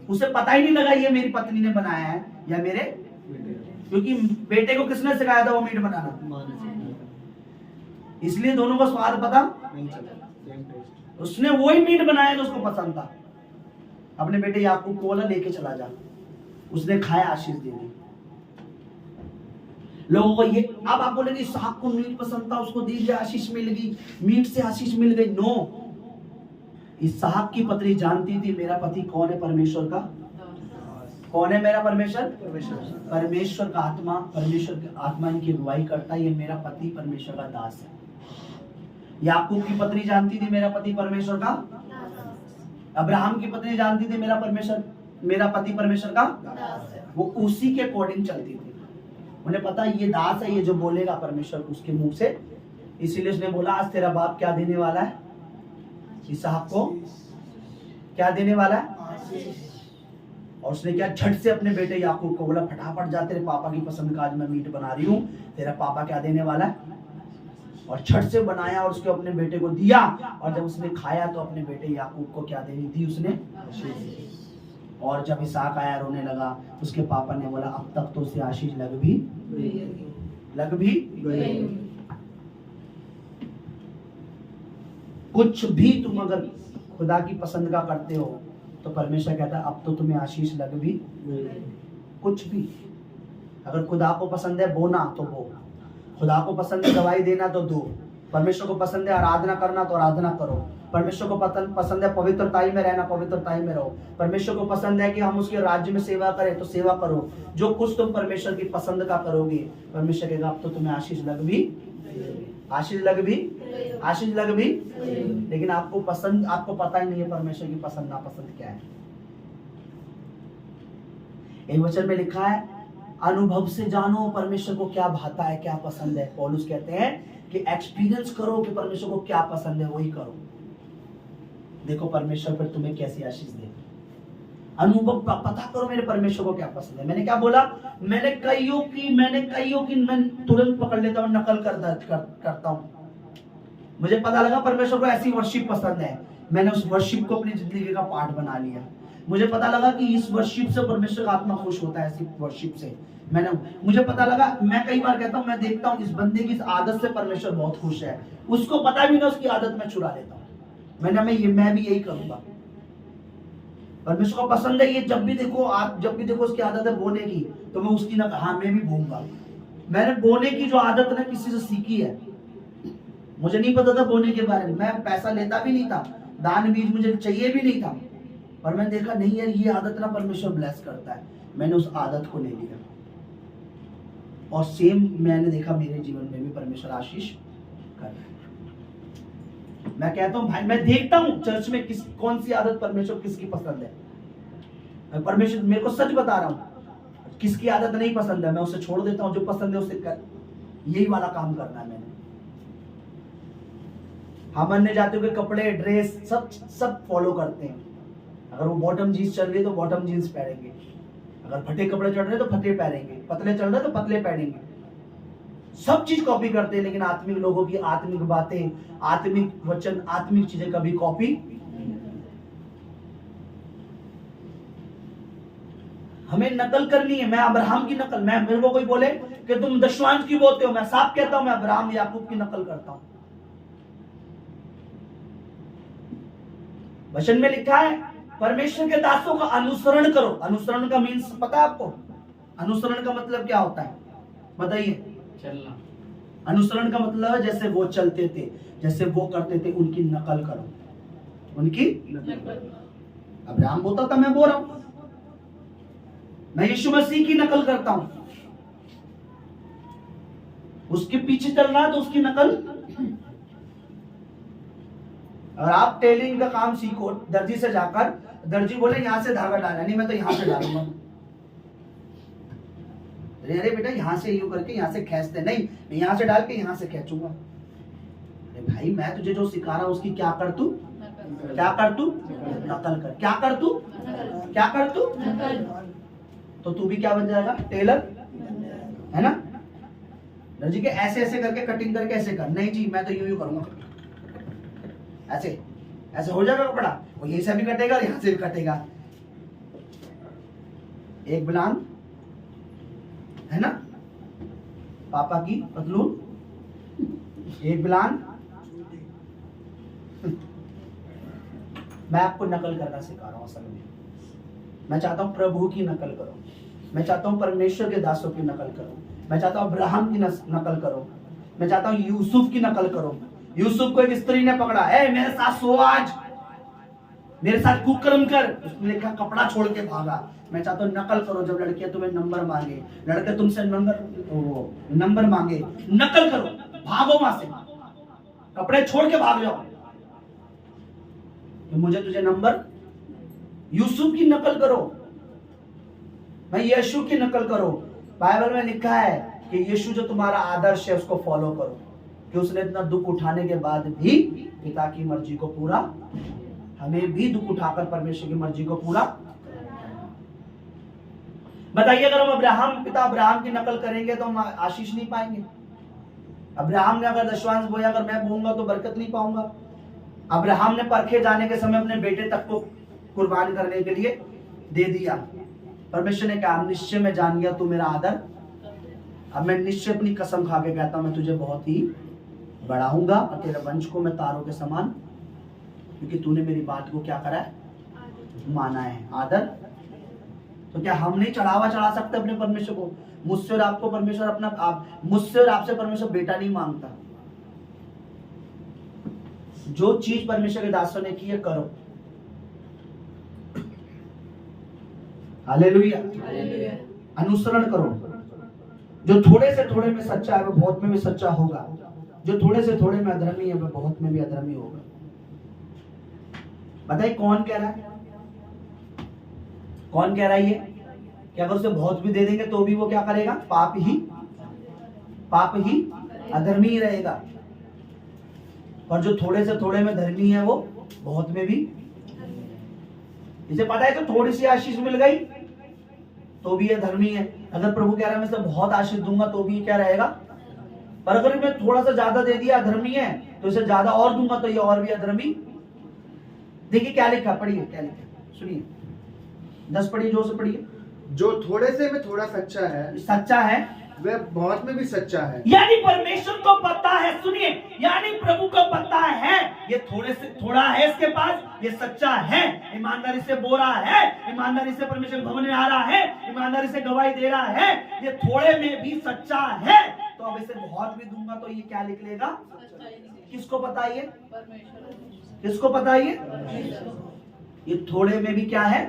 उसे पता ही नहीं लगा ये मेरी पत्नी ने बनाया है या मेरे, क्योंकि बेटे को किसने सिखाया था वो मीट बनाना, इसलिए दोनों को स्वाद पता नहीं चला। उसने वही मीट बनाया जो उसको पसंद था, अपने बेटे याकूब को बोला लेके चला जा, उसने खाया, आशीष दे दी लोगों को। ये अब आप बोलेंगे इसहाक को मीट पसंद था, उसको दी गई आशीष मिल गई, मीट से आशीष मिल गई। नो, इसहाक की पत्नी जानती थी मेरा पति कौन है, परमेश्वर का। कौन है मेरा परमेश्वर? परमेश्वर का आत्मा, परमेश्वर की आत्मा इनकी अगुवाई करता है, ये मेरा पति परमेश्वर का दास है। याकूब की पत्नी जानती थी मेरा पति परमेश्वर का। अब्राहम की पत्नी जानती थी मेरा पति परमेश्वर का। वो उसी के अकॉर्डिंग चलती थी। उन्हें पता ये दास है, ये जो बोलेगा परमेश्वर उसके मुंह से, इसीलिए उसने बोला आज तेरा बाप क्या देने वाला है, इसहाक को क्या देने वाला है। और उसने क्या, झट से अपने बेटे याकूब को बोला फटाफट जा, तेरे पापा की पसंद का आज मैं मीट बना रही हूँ, तेरा पापा क्या देने वाला है। और झट से बनाया और उसके अपने बेटे को दिया, और जब उसने खाया तो अपने बेटे याकूब को क्या देनी थी उसने। और जब इसहाक आया रोने लगा, उसके पापा ने बोला अब तक तो उसे आशीष लग भी कुछ भी तुम अगर खुदा की पसंद का करते हो तो परमेश्वर कहता है अब तो तुम्हें आशीष लग भी। कुछ भी अगर खुदा को पसंद है बोना तो बो, खुदा को पसंद है दवाई देना तो दो, परमेश्वर को पसंद है आराधना करना तो आराधना करो, परमेश्वर को पसंद है पवित्रताई में रहना, पवित्रताई में रहो, परमेश्वर को पसंद है कि हम उसके राज्य में सेवा करें तो सेवा करो। जो कुछ तुम परमेश्वर की पसंद का करोगे परमेश्वर कहेगा अब तो तुम्हें आशीष लग भी। लेकिन आपको पता ही नहीं है परमेश्वर की पसंद नापसंद क्या है। एक वचन में लिखा है अनुभव से जानो परमेश्वर को क्या भाता है, क्या पसंद है। पौलुस कहते हैं कि एक्सपीरियंस करो कि परमेश्वर को क्या पसंद है वही करो, देखो परमेश्वर पर तुम्हें कैसी आशीष दे। अनुभव पता करो मेरे परमेश्वर को क्या पसंद है। मैंने क्या बोला, मैंने कईयों की मैं तुरंत पकड़ लेता हूँ, नकल करता हूँ। मुझे पता लगा परमेश्वर को ऐसी वर्शिप पसंद है, मैंने उस वर्शिप को अपनी जिंदगी का पार्ट बना लिया। मुझे पता लगा कि इस वर्शिप से परमेश्वर का आत्मा खुश होता है, ऐसी वर्शिप से मुझे पता लगा। मैं कई बार कहता हूँ, मैं देखता हूँ इस बंदे की इस आदत से परमेश्वर बहुत खुश है, उसको पता भी ना उसकी आदत मैं चुरा लेता हूँ। मैं भी यही करूंगा। परमेश्वर को पसंद है ये, जब भी देखो उसकी आदत है बोने की तो मैं उसकी ना मैं भी बोऊंगा। मैंने बोने की जो आदत ना किसी से सीखी है, मुझे नहीं पता था बोने के बारे में, मैं पैसा लेता भी नहीं था, दान बीज मुझे चाहिए भी नहीं था, पर मैंने देखा नहीं यार ये आदत ना परमेश्वर ब्लेस करता है, मैंने उस आदत को ले लिया। और सेम मैंने देखा मेरे जीवन में भी परमेश्वर आशीष कर रहा है। मैं कहता हूँ भाई, मैं देखता हूँ चर्च में कौन सी आदत परमेश्वर किसकी पसंद है। परमेश्वर मेरे को सच बता रहा हूँ, किसकी आदत नहीं पसंद है मैं उसे छोड़ देता हूँ, जो पसंद है उसे कर, यही वाला काम करना है मैंने। हम अन्य जातियों के कपड़े ड्रेस सब फॉलो करते हैं। अगर वो बॉटम जीन्स चल रही है तो बॉटम जीन्स पहनेंगे, अगर फटे कपड़े चढ़ रहे तो फटे पहनेंगे, पतले चल रहे तो पतले पहनेंगे, सब चीज कॉपी करते हैं। लेकिन आत्मिक लोगों की आत्मिक बातें, आत्मिक वचन, आत्मिक चीजें कभी कॉपी। हमें नकल करनी है। मैं अब्राहम की नकल, मेरे को कोई बोले कि तुम दशवांश की बोलते हो, मैं साफ कहता हूं मैं अब्राहम याकूब की नकल करता हूं। वचन में लिखा है परमेश्वर के दासों का अनुसरण करो। अनुसरण का मीन्स पता है आपको? अनुसरण का मतलब क्या होता है बताइए? चलना। अनुसरण का मतलब है जैसे वो चलते थे, जैसे वो करते थे, उनकी नकल करो। उनकी अब्राहम बोलता था, मैं बोल रहा हूं, मैं यीशु मसीह की नकल करता हूं। उसके पीछे चल रहा है तो उसकी नकल। और आप टेलिंग का काम सीखो, दर्जी से जाकर दर्जी बोले यहां से धागा डालना, नहीं मैं तो यहां से डालूंगा। अरे बेटा यहां से यूं करके यहां से खींचते, नहीं मैं यहां से डाल के यहां से खींचूंगा। अरे भाई मैं तुझे जो सिखा रहा हूं उसकी क्या कर तू, नकल कर। क्या कर तू तो तू भी क्या बन जाएगा? टेलर, है ना? दर्जी के ऐसे करके कटिंग करके ऐसे कर, नहीं जी मैं तो यूं करूंगा, ऐसे हो जाएगा कपड़ा। वो यहीं से भी कटेगा और यहां से भी कटेगा। एक ब्लान है ना, पापा की पतलून, एक ब्लान। मैं आपको नकल करना सिखा रहा हूं। असल में मैं चाहता हूं प्रभु की नकल करो, मैं चाहता हूं परमेश्वर के दासों की नकल करो, मैं चाहता हूं अब्राहम की नकल करो, मैं चाहता हूं यूसुफ की नकल करो। यूसुफ को एक स्त्री ने पकड़ा, ए मेरे साथ सो आज, मेरे साथ कुकर्म कर, उसने लिखा कपड़ा छोड़ के भागा। मैं चाहता हूँ नकल करो, जब लड़कियां तुम्हें नंबर मांगे, लड़के तुमसे नंबर मांगे, नकल करो, भागो वहां से, कपड़े छोड़ के भाग जाओ। तो मुझे तुझे नंबर, यूसुफ की नकल करो, मैं यीशु की नकल करो। बाइबल में लिखा है कि यीशु जो तुम्हारा आदर्श है उसको फॉलो करो, कि उसने इतना दुख उठाने के बाद भी पिता की मर्जी को पूरा, हमें भी दुख उठाकर परमेश्वर की मर्जी को पूरा। बताइए, अगर हम पिता अब्राहम की नकल करेंगे तो हम आशीष नहीं पाएंगे। अब्राहम ने अगर दशवांश बोया, अगर मैं बोऊंगा तो बरकत नहीं पाऊंगा। अब्राहम ने परखे जाने के समय अपने बेटे तक को कुर्बान करने के लिए दे दिया। परमेश्वर ने कहा, निश्चय में जान गया तू मेरा आदर, अब मैं निश्चय अपनी कसम खा के कहता हूं, मैं तुझे बहुत ही बढ़ाऊंगा और तेरे वंश को मैं तारों के समान, क्योंकि तूने मेरी बात को क्या करा है, माना है। आदर। तो क्या हम नहीं चढ़ावा चढ़ा सकते अपने परमेश्वर को? मुझसे और आपको परमेश्वर मुझसे और आपसे परमेश्वर बेटा नहीं मांगता। जो चीज परमेश्वर के दासों ने की है करो। हालेलुया। अनुसरण करो। जो थोड़े से थोड़े में सच्चा है वह बहुत में भी सच्चा होगा, जो थोड़े से थोड़े में अधर्मी है वह बहुत में भी अधर्मी होगा। बताइए कौन कह रहा है? कौन कह रहा है ये कि अगर उसे बहुत भी दे देंगे तो भी वो क्या करेगा? पाप ही अधर्मी ही रहेगा। और जो थोड़े से थोड़े में धर्मी है वो बहुत में भी। इसे पता है कि थोड़ी सी आशीष मिल गई तो भी ये धर्मी है। अगर प्रभु कह रहा है मैं इसे बहुत आशीष दूंगा तो भी क्या रहेगा? पर अगर मैं थोड़ा सा ज्यादा दे दिया, अधर्मी है, तो इसे ज्यादा और दूंगा तो ये और भी अधर्मी। देखिए क्या लिखा, पढ़िए क्या लिखा, सुनिए 10 पढ़िए, जोर से पढ़िए। जो थोड़े से में थोड़ा सच्चा है वह बहुत में भी सच्चा है। यानी परमेश्वर को पता है, सुनिए, यानी प्रभु को पता है ये थोड़े से थोड़ा है इसके पास, ये सच्चा है, ईमानदारी से बो रहा है, ईमानदारी से परमेश्वर भवन में आ रहा है, ईमानदारी से गवाही दे रहा है, ये थोड़े में भी सच्चा है, तो अब इसे बहुत भी दूंगा तो ये क्या निकलेगा? किसको पता है? किसको पता है? ये थोड़े में भी क्या है?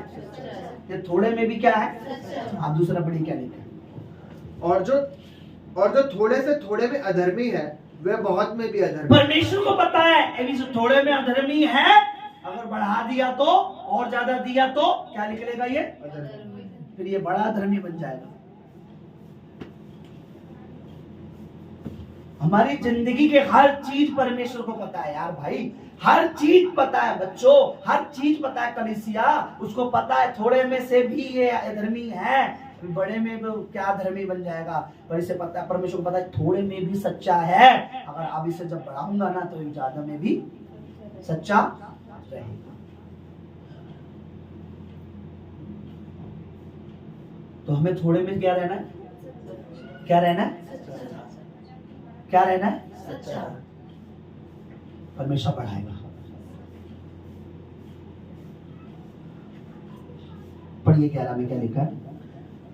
ये थोड़े में भी क्या है? आप दूसरा पढ़िए क्या लिखा है। और जो थोड़े से थोड़े में अधर्मी है वह बहुत में भी अधर्मी। परमेश्वर को पता है जो थोड़े में अधर्मी है, अगर बढ़ा दिया तो और ज्यादा दिया तो क्या निकलेगा? ये फिर ये बड़ा अधर्मी बन जाएगा। हमारी जिंदगी के हर चीज परमेश्वर को पता है यार भाई, हर चीज पता है बच्चों, हर चीज पता है कलीसिया, उसको पता है थोड़े में से भी ये अधर्मी है, बड़े में भी क्या धर्मी बन जाएगा। पर इसे पता है, परमेश्वर को पता है थोड़े में भी सच्चा है, अगर अब इसे जब बढ़ाऊंगा ना तो ज्यादा में भी सच्चा रहेगा। तो हमें थोड़े में क्या रहना है? क्या रहना है? क्या रहना है? सच्चा। परमेश्वर बढ़ाएगा। पढ़िए 11 में क्या लिखा है।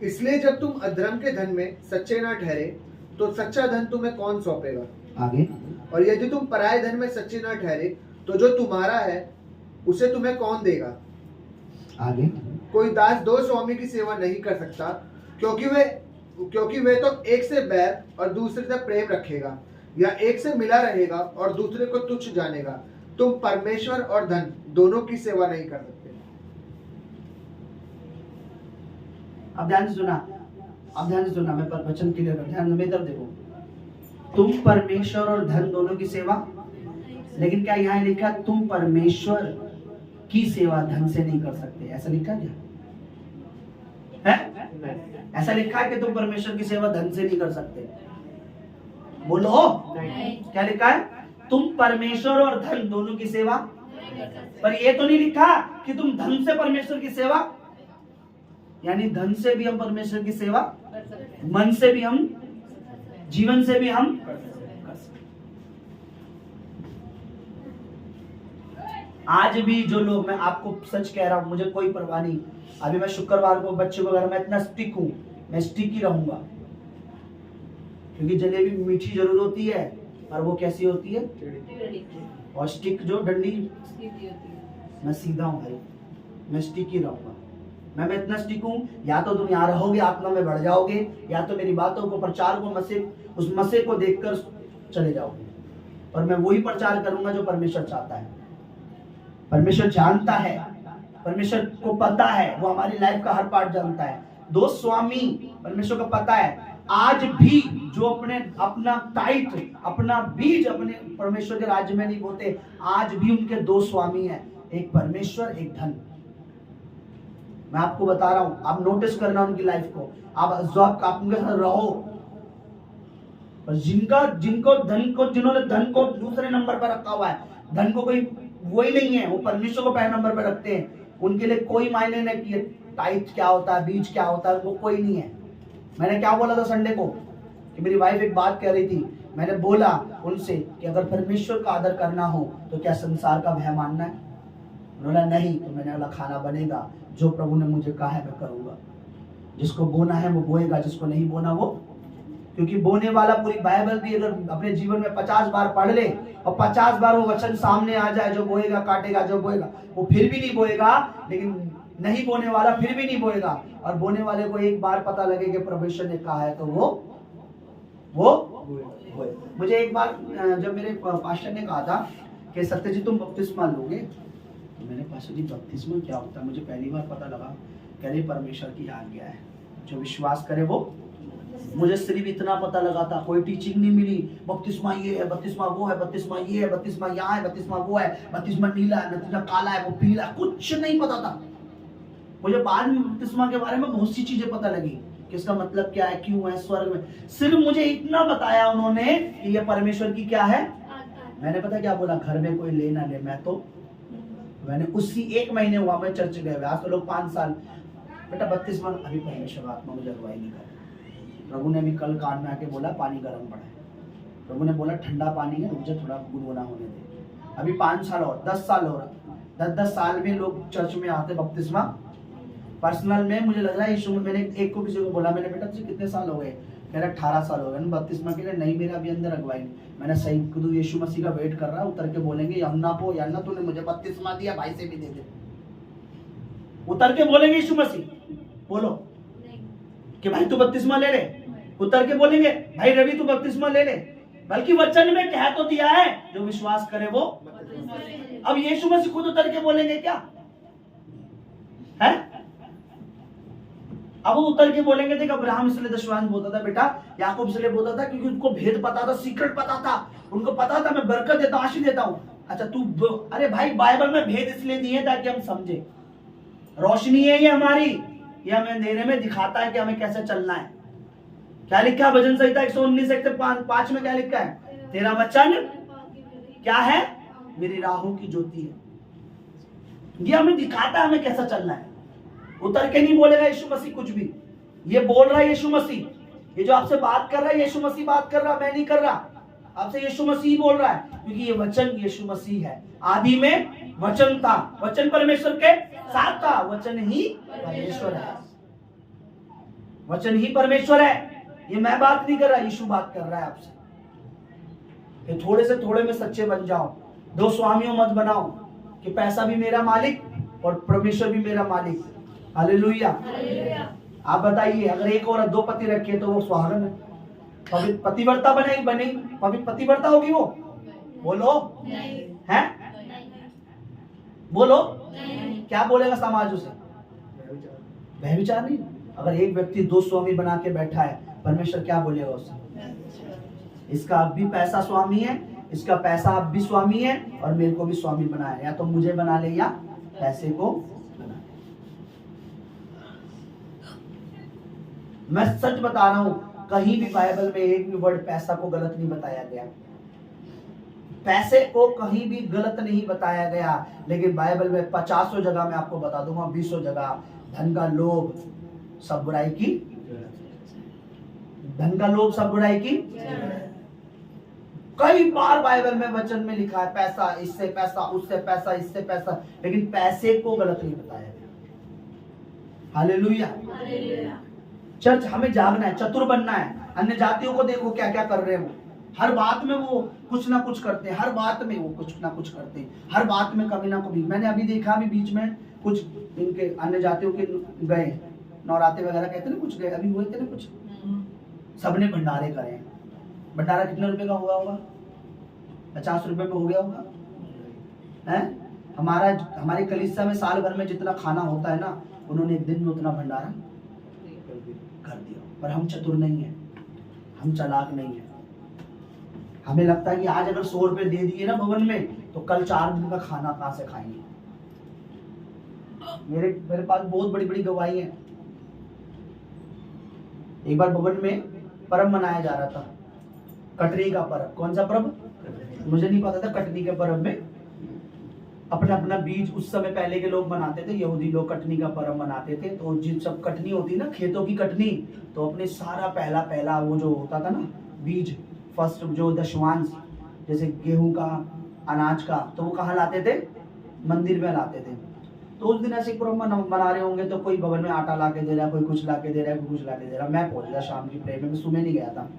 इसलिए जब तुम अधर्म के धन में सच्चे ना ठहरे तो सच्चा धन तुम्हें कौन सौंपेगा? आगे। और यदि तुम पराये धन में सच्चे ना ठहरे तो जो तुम्हारा है उसे तुम्हें कौन देगा? आगे। कोई दास दो स्वामी की सेवा नहीं कर सकता, क्योंकि वे तो एक से बैर और दूसरे से प्रेम रखेगा, या एक से मिला रहेगा और दूसरे को तुच्छ जानेगा। तुम परमेश्वर और धन दोनों की सेवा नहीं कर सकते। अब ध्यान से सुना, मैं वचन क्लियर कर, ध्यान में इधर देखो। तुम परमेश्वर और धन दोनों की सेवा, लेकिन क्या यहाँ लिखा तुम परमेश्वर की सेवा धन से नहीं कर सकते? ऐसा लिखा क्या है? ऐसा लिखा है कि तुम परमेश्वर की सेवा धन से नहीं कर सकते? बोलो नहीं। क्या लिखा है? तुम परमेश्वर और धन दोनों की सेवा, पर ये तो नहीं लिखा कि तुम धन से परमेश्वर की सेवा, यानी धन से भी हम परमेश्वर की सेवा, मन से भी हम, जीवन से भी हम कर सकते। आज भी जो लोग, मैं आपको सच कह रहा हूं, मुझे कोई परवाह नहीं। अभी मैं शुक्रवार को बच्चों को, मैं इतना स्टिक हूं, मैं स्टिक ही रहूंगा, क्योंकि जलेबी मीठी जरूर होती है पर वो कैसी होती है? और स्टिक जो डंडी मैं सीधा हूँ भाई, मैं स्टिक ही रहूंगा। मैं इतना स्टिक हूँ, या तो तुम यहाँ रहोगे, आत्मा में बढ़ जाओगे, या तो मेरी बातों को, प्रचार को, उस मसीह को देखकर चले जाओगे। और मैं वही प्रचार करूंगा जो परमेश्वर चाहता है। परमेश्वर जानता है, परमेश्वर को पता है, वो हमारी लाइफ का हर पार्ट जानता है। दो स्वामी परमेश्वर को पता है। आज भी जो अपना टाइट, अपना बीज अपने परमेश्वर के राज्य में नहीं बोते, आज भी उनके दो स्वामी हैं, एक परमेश्वर, एक धन। मैं आपको बता रहा हूं, आप नोटिस करना उनकी लाइफ को, आप उनके साथ रहो। और जिन्होंने धन को दूसरे नंबर पर रखा हुआ है, धन को कोई वही नहीं है, वो परमेश्वर को पहले नंबर पर रखते हैं। उनके लिए कोई मायने नहीं कि टाइट क्या होता है, बीज क्या होता है, वो कोई नहीं है। मैंने क्या बोला था संडे को कि मेरी वाइफ एक बात कह रही थी, मैंने बोला उनसे कि अगर परमेश्वर का आदर करना हो तो क्या संसार का भय मानना है? उन्होंने नहीं। तो मैंने बोला खाना बनेगा, जो प्रभु ने मुझे कहा है मैं करूंगा। जिसको बोना है वो बोएगा, जिसको नहीं बोना वो, क्योंकि बोने वाला पूरी बाइबल भी अगर अपने जीवन में 50 बार पढ़ ले और 50 बार वो वचन सामने आ जाए, जो बोएगा काटेगा, जो बोएगा वो फिर भी नहीं बोएगा, लेकिन नहीं बोने वाला फिर भी नहीं बोएगा। और बोने वाले को एक बार पता लगे कि परमेश्वर ने कहा है तो वो बोए। मुझे एक बार जब मेरे पास्टर ने कहा था कि सत्य जी तुम बपतिस्मा लोगे, तो मैंने पास्टर जी बपतिस्मा क्या होता है? मुझे पहली बार पता लगा, कह रहे परमेश्वर की आज्ञा है, जो विश्वास करे वो। मुझे सिर्फ इतना पता लगा था, कोई टीचिंग नहीं मिली। बपतिस्मा ये है, बपतिस्मा वो है, बपतिस्मा ये है, बपतिस्मा यहाँ है, बपतिस्मा वो है, बपतिस्मा नीला है, बपतिस्मा काला है, वो पीला, कुछ नहीं पता था मुझे। बाद में बपतिस्मा के बारे में बहुत सी चीजें पता लगी कि इसका मतलब क्या है, क्यों है, स्वर्ग में। सिर्फ मुझे इतना बताया उन्होंने कि ये परमेश्वर की क्या है। मैंने पता क्या बोला, घर में कोई ले ना ले, मैंने उसी 1 महीने हुआ मैं चर्च गए हुए, आज तो लोग 5 साल। बेटा बपतिस्मा अभी परमेश्वर आत्मा मुझे अगुवाई नहीं कर। प्रभु ने भी कल कान में आके बोला पानी गर्म पड़ा है। प्रभु ने बोला ठंडा पानी है, रुक जा थोड़ा गुनगुना होने दे। अभी 5 साल और 10 साल हो रहा, 10 साल में लोग चर्च में आते बपतिस्मा। पर्सनल में मुझे लग रहा है यीशु, मैंने एक को किसी को बोला, मैंने बेटा तुझे कितने साल हो गए? मेरा 18 साल हो गए बपतिस्मा के लिए। नहीं मेरा अभी अंदर अगुवाई नहीं। मैंने सही खुद यीशु मसीह का वेट कर रहा है, उतर के बोलेंगे यन्ना तूने मुझे बपतिस्मा दिया, भाई से भी दे दे। उतर के बोलेंगे यीशु मसीह, बोलो कि भाई तू बपतिस्मा ले ले। उतर के बोलेंगे भाई रवि तू बपतिस्मा ले ले। बल्कि वचन में कह तो दिया है जो विश्वास करे वो। अब यीशु मसीह खुद उतर के बोलेंगे क्या है? अब वो उतर के बोलेंगे। देख अब्राहम इसलिए दशवांश बोलता था बेटा, याकूब इसलिए बोलता था क्योंकि उनको भेद पता था, सीक्रेट पता था। उनको पता था मैं बरकत देता हूं, आशीष देता हूं। अच्छा तू अरे भाई बाइबल में भेद इसलिए दिए ताकि हम समझे। रोशनी है ये हमारी, ये हमें अंधेरे में दिखाता है कि हमें कैसे चलना है। क्या लिखा है भजन संहिता 119:5 में क्या लिखा है? तेरा वचन क्या है? मेरी राहों की ज्योति है। ये हमें दिखाता है हमें कैसा चलना है। उतर के नहीं बोलेगा यीशु मसीह कुछ भी। ये बोल रहा है यीशु मसीह, ये जो आपसे बात कर रहा है यीशु मसीह बात कर रहा, मैं नहीं कर रहा। आपसे यीशु मसीह बोल रहा है क्योंकि ये वचन यीशु मसीह है। आदि में वचन था, वचन परमेश्वर के साथ था, वचन ही परमेश्वर है, वचन ही परमेश्वर है। ये मैं बात नहीं कर रहा, यीशु बात कर रहा है आपसे। थोड़े से थोड़े में सच्चे बन जाओ, दो स्वामियों मत बनाओ कि पैसा भी मेरा मालिक और परमेश्वर भी मेरा मालिक। हालेलुया। आप बताइए अगर एक औरत 2 पति रखे तो वो सुहागन है, पतिव्रता बनेगी, पतिव्रता होगी वो? बोलो है, बोलो क्या बोलेगा समाज उसे? व्यभिचार नहीं। अगर एक व्यक्ति 2 स्वामी बना के बैठा है, परमेश्वर क्या बोलेगा उसे? इसका अब भी पैसा स्वामी है, इसका पैसा अब भी स्वामी है, और मेरे को भी स्वामी बनाया। या तो मुझे बना ले या पैसे को बना ले। मैं सच बता रहा हूं, कहीं भी बाइबल में एक भी वर्ड पैसा को गलत नहीं बताया गया। पैसे को कहीं भी गलत नहीं बताया गया, लेकिन बाइबल में 50 जगह मैं आपको बता दूंगा, 20 जगह धन का लोभ सब बुराई की, धन का लोभ सब बुराई की। कई बार बाइबल में वचन में लिखा है पैसा, इससे पैसा, उससे पैसा, इससे पैसा, लेकिन पैसे को गलत नहीं बताया गया। हालेलुया। चर्च हमें जागना है, चतुर बनना है। अन्य जातियों को देखो क्या क्या कर रहे हो, हर बात में वो कुछ ना कुछ करते हैं, हर बात में वो कुछ ना कुछ करते हैं, हर बात में कभी ना कभी। मैंने अभी देखा, अभी बीच में कुछ इनके अन्य जातियों के गए नवरात्रे वगैरह कहते हैं ना, कुछ गए अभी हुए थे ना कुछ, सबने भंडारे करे। भंडारा कितने रुपए का हुआ होगा? 50 रुपए में हो गया होगा है? हमारे कलीसिया में साल भर में जितना खाना होता है ना, उन्होंने एक दिन में उतना भंडारा कर दिया। पर हम चतुर नहीं है, हम चालाक नहीं है। हमें लगता है कि आज अगर 100 रुपए दे दिए ना भवन में, तो कल 4 दिन का खाना कहां से खाएंगे। मेरे पास बहुत बड़ी बड़ी गवाही है। एक बार भवन में पर्व मनाया जा रहा था, कटनी का पर्व। कौन सा पर्व मुझे नहीं पता था। कटनी के पर्व में अपना अपना बीज, उस समय पहले के लोग मनाते थे, यहूदी लोग कटनी का पर्व मनाते थे। तो जिन सब कटनी होती ना, खेतों की कटनी, तो अपने सारा पहला वो जो होता था ना बीज, फर्स्ट जो दशवांश, जैसे गेहूं का, अनाज का, तो वो कहाँ लाते थे? मंदिर में लाते थे। तो उस दिन ऐसे पर्व मना रहे होंगे, तो कोई भवन में आटा ला के दे रहा है, कोई कुछ ला के दे रहा है, कोई कुछ ला के दे रहा है। मैं पहुंच गया शाम की प्रेयर में, मैं सुबह नहीं गया था।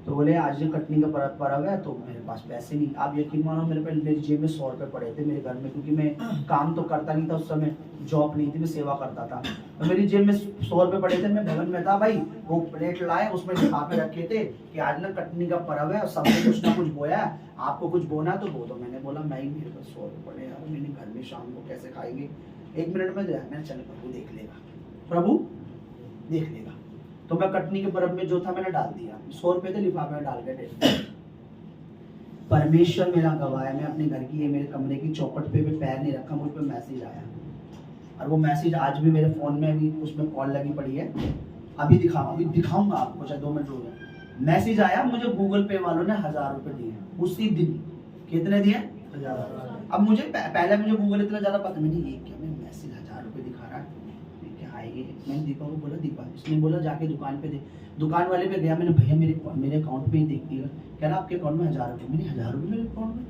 तो बोले आज जो कटनी का पर्व है, तो मेरे पास पैसे नहीं। आप यकीन मानो, मेरी जेब में 100 रुपए पड़े थे मेरे घर में, क्योंकि मैं काम तो करता नहीं था उस समय, जॉब नहीं थी, मैं सेवा करता था। तो मेरी जेब में 100 रुपए पड़े थे। मैं भवन में था भाई, वो प्लेट लाए, उसमें लिफाफे रखे थे कि आज ना कटनी का पर्व है और सबने कुछ ना कुछ बोया है, आपको कुछ बोना तो बो दो। मैंने बोला नहीं, मेरे पास 100 रुपए पड़े यार, मैंने घर में शाम को कैसे खाएंगे। 1 मिनट में मैंने चल प्रभु देख लेगा, प्रभु देख लेगा। तो मैं कटनी के पर्व में जो था मैंने डाल दिया, 100 रुपए थे, लिफाफे में डाल के। परमेश्वर मेरा गवाह है, मैं अपने घर की, ये मेरे कमरे की चौखट पे भी पैर नहीं रखा, मुझ पे मैसेज आया। और वो मैसेज आज भी मेरे फोन में, अभी उसमें कॉल लगी पड़ी है, अभी दिखाऊंगा आपको, चाहे 2 मिनट हो जाए। मैसेज आया, मुझे गूगल पे वालों ने 1000 रुपए दिए उसी दिन। कितने दिए? 1000। अब मुझे पहले मुझे गूगल इतना ज्यादा पता नहीं, ये क्या मैं मैसेज 1000 रुपए दिखा रहा है, क्या आएगी। मैंने दीपा को बोला, दीपा, इसने बोला जाके दुकान पे दे। दुकान वाले पे गया, मैंने भैया मेरे अकाउंट पे ही देख दिया। कह रहा आपके अकाउंट में 1000 रुपये। मैंने 1000 रुपये मेरे अकाउंट में?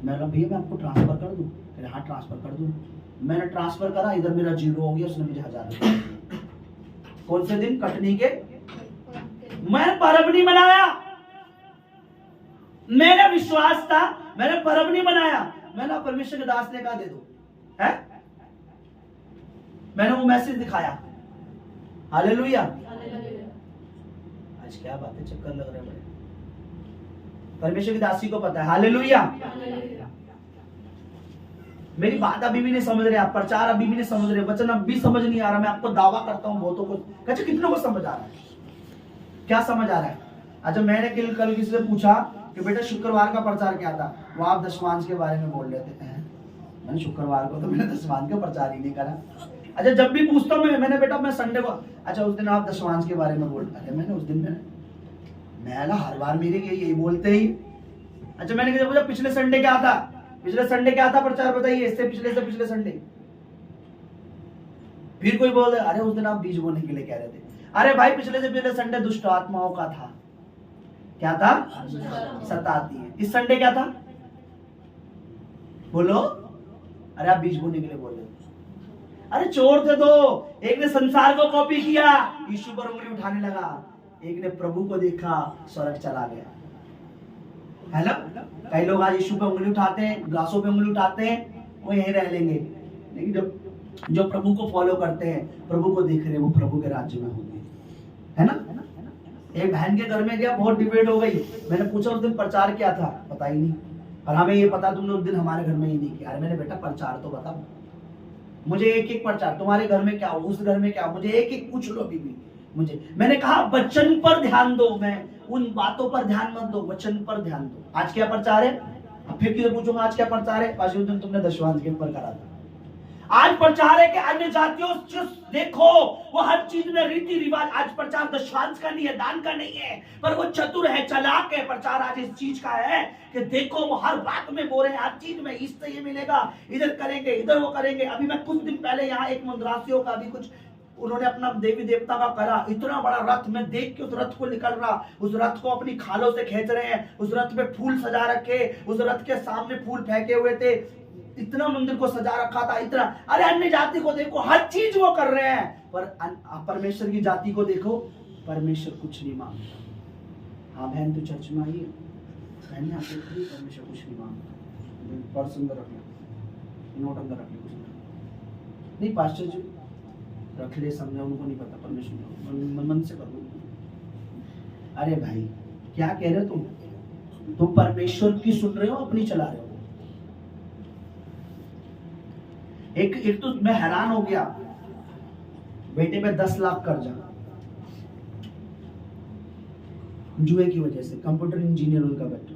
मैं बोला भैया मैं आपको ट्रांसफर कर दूँ? कह रहा हाँ ट्रांसफर कर दूँ। मैंने ट्रांसफर करा, इधर मेरा 0 हो गया, उसने मुझे 1000 रुपये। कौन से दिन? कटनी के। मैं पर्व नहीं मनाया, मेरा विश्वास था, मैंने पर्व नहीं मनाया। मैंने परमेश्वर के दास ने कहा दे दो, है? मैंने वो मैसेज दिखाया। हालेलुया। आज क्या बातें चक्कर लग रहे हैं बड़े। परमेश्वर की दासी को पता है। हालेलुया। मेरी बात अभी भी नहीं समझ रहे आप, प्रचार अभी भी नहीं समझ रहे, वचन अभी समझ नहीं आ रहा। मैं आपको दावा करता हूँ बहुतों को, अच्छा कितनों को समझ आ रहा है? क्या समझ आ रहा है? अच्छा मैंने कल किसी से पूछा कि बेटा शुक्रवार का प्रचार क्या था, वो आप दशवांश के बारे में बोल रहे थे। मैंने शुक्रवार को तो मैंने दशवांश का प्रचार ही नहीं करा। अच्छा जब भी पूछता हूँ मैंने बेटा मैं संडे को, अच्छा उस दिन आप दशवांश के बारे में बोल रहे थे। मैंने उस दिन मैं हर बार मेरे यही बोलते ही। अच्छा मैंने कहा पिछले संडे क्या था, पिछले संडे क्या था प्रचार बताइए, इससे पिछले संडे। फिर कोई बोल अरे उस दिन आप बीज बोने के लिए कह रहे थे। अरे भाई पिछले से पिछले संडे दुष्ट आत्माओं का था। क्या था? सताती है। इस संडे क्या था बोलो? अरे आप बीज बोने के लिए बोल रहे हो। अरे चोर थे दो, एक ने संसार को कॉपी किया, यीशु पर उंगली उठाने लगा, एक ने प्रभु को देखा, स्वर्ग चला गया। है ना? कई लोग आज यीशु पे उंगली उठाते हैं, ग्लासों पे उंगली उठाते हैं, वो यहीं रह लेंगे। लेकिन जो प्रभु को फॉलो करते हैं, प्रभु को देख रहे हैं, वो प्रभु के राज्य में होंगे। है ना? एक बहन के घर में गया, बहुत डिबेट हो गई। मैंने पूछा उस दिन प्रचार क्या था, पता ही नहीं। और हमें ये पता तुमने उस दिन हमारे घर में ही नहीं किया। अरे मैंने बेटा प्रचार तो बता मुझे, एक प्रचार, तुम्हारे घर में क्या हो, उस घर में क्या हो, मुझे एक पूछ लो अभी भी मुझे। मैंने कहा वचन पर ध्यान दो, मैं उन बातों पर ध्यान मत दो, वचन पर ध्यान दो। आज क्या प्रचार है? अब फिर किसी पूछूंगा आज क्या प्रचार है, आज उस दिन तुमने दशवांश के ऊपर करा था। आज प्रचार है कि अन्य जातियों देखो वो हर चीज में रीति रिवाज। आज प्रचार दशवांश का नहीं है, दान का नहीं है, पर वो चतुर है, चालाक है। प्रचार आज इस चीज का है कि देखो वो हर बात में बोल रहे हैं, हर चीज में इससे ये मिलेगा, इधर करेंगे, इधर वो करेंगे। अभी मैं कुछ दिन पहले यहाँ एक मद्रासियों का भी कुछ उन्होंने अपना देवी देवता का करा, इतना बड़ा रथ, मैं देख के उस रथ को निकल रहा, उस रथ को अपनी खालों से खींच रहे हैं, उस रथ पे फूल सजा रखे, उस रथ के सामने फूल फेंके हुए थे, इतना मंदिर को सजा रखा था, इतना। अरे अन्य जाति को देखो, हर चीज वो कर रहे हैं, पर परमेश्वर की जाति को देखो, परमेश्वर कुछ नहीं मांगता। हाँ बहन, तो चर्च में आई है, बहन ने आके खड़ी, परमेश्वर कुछ नहीं मांगता, पर्स अंदर रख ले, नोट अंदर रख ले, कुछ नहीं पास्टर जी रख ले, समझा, उनको नहीं पता, परमेश्वर मन से कर लो। अरे भाई क्या कह रहे हो तुम परमेश्वर की सुन रहे हो, अपनी चला रहे हो। एक तो मैं हैरान हो गया, बेटे पे 10 लाख कर्जा जुए की वजह से, कंप्यूटर इंजीनियर उनका बेटा,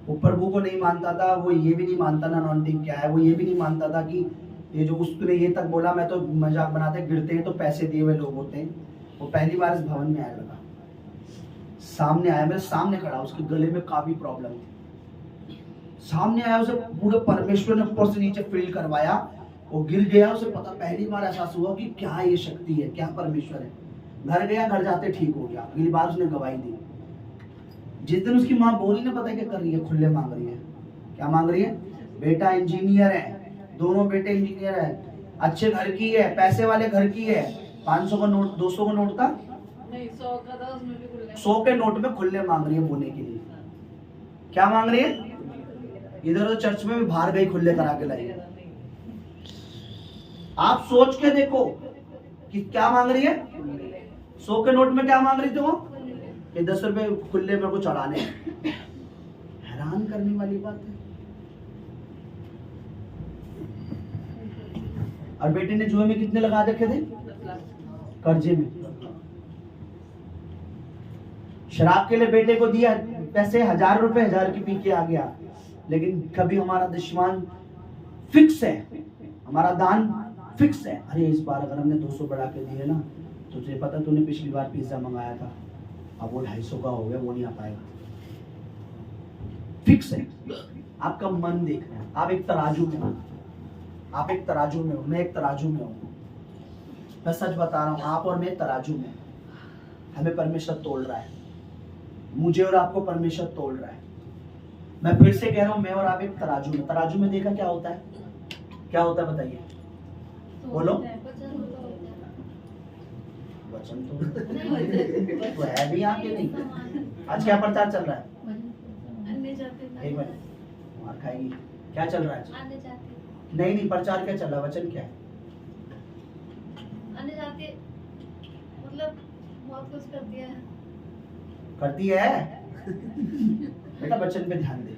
वो प्रभु को नहीं मानता था, वो ये भी नहीं मानता ना अनॉइंटिंग क्या है, वो ये भी नहीं मानता था कि ये जो उसने ये तक बोला, मैं तो मजाक बनाते, गिरते हैं तो पैसे दिए हुए लोग होते हैं। वो पहली बार इस भवन में आया, लगा सामने आया, मेरे सामने खड़ा, उसके गले में काफी प्रॉब्लम थी, सामने आया, उसे पूरे परमेश्वर ने ऊपर से नीचे फील करवाया, वो गिर गया, उसे पता, पहली बार एहसास हुआ कि क्या ये शक्ति है, क्या परमेश्वर है। घर गया, घर जाते ठीक हो गया, अगली बार उसने गवाही दी। जिस दिन उसकी माँ बोली ना, पता है क्या कर रही है, खुले मांग रही है। क्या मांग रही है? बेटा इंजीनियर है, दोनों बेटे इंजीनियर है, अच्छे घर की है, पैसे वाले घर की है, 500 का नोट, 200 का नोट का नहीं, 100 का था, उसमें भी खुले, 100 के नोट में खुले मांग रही है बोने के लिए। क्या मांग रही है? इधर तो चर्च में भी बाहर गई, खुले करा के लाई। आप सोच के देखो कि क्या मांग रही है। 100 के नोट में क्या मांग रही थी वो? कि 10 रुपए खुले मेरे को चढ़ाने। हैरान करने वाली बात है। और बेटे ने जुए में कितने लगा रखे थे? कर्जे में। शराब के लिए बेटे को दिया पैसे, 1000 रुपए, 1000 की पी के आ गया। लेकिन कभी हमारा दशमान फिक्स है, हमारा दान फिक्स है। अरे इस बार अगर हमने 200 बढ़ा के दिए ना, तो तुझे पता, तूने पिछली बार पिज्जा मंगाया था, अब वो 250 का हो गया, वो नहीं आ पाएगा। फिक्स है। आपका मन देखना है। आप एक तराजू में हो, आप एक तराजू में हो, मैं एक तराजू में हूं। मैं सच बता रहा हूं, आप और मैं तराजू में, हमें परमेश्वर तोल रहा है, मुझे और आपको परमेश्वर तोल रहा है। मैं फिर से कह रहा हूं, मैं और आप एक तराजू में। तराजू में देखा क्या होता है? क्या होता है बताइए, बोलो। वचन तो है भी यहाँ के नहीं। आज क्या प्रचार चल रहा है? एक मिनट, मार खाएगी। क्या चल रहा है? नहीं, प्रचार क्या चल रहा है? वचन क्या है? मतलब बहुत कुछ कर दिया है। करती है बेटा, वचन पे ध्यान दे,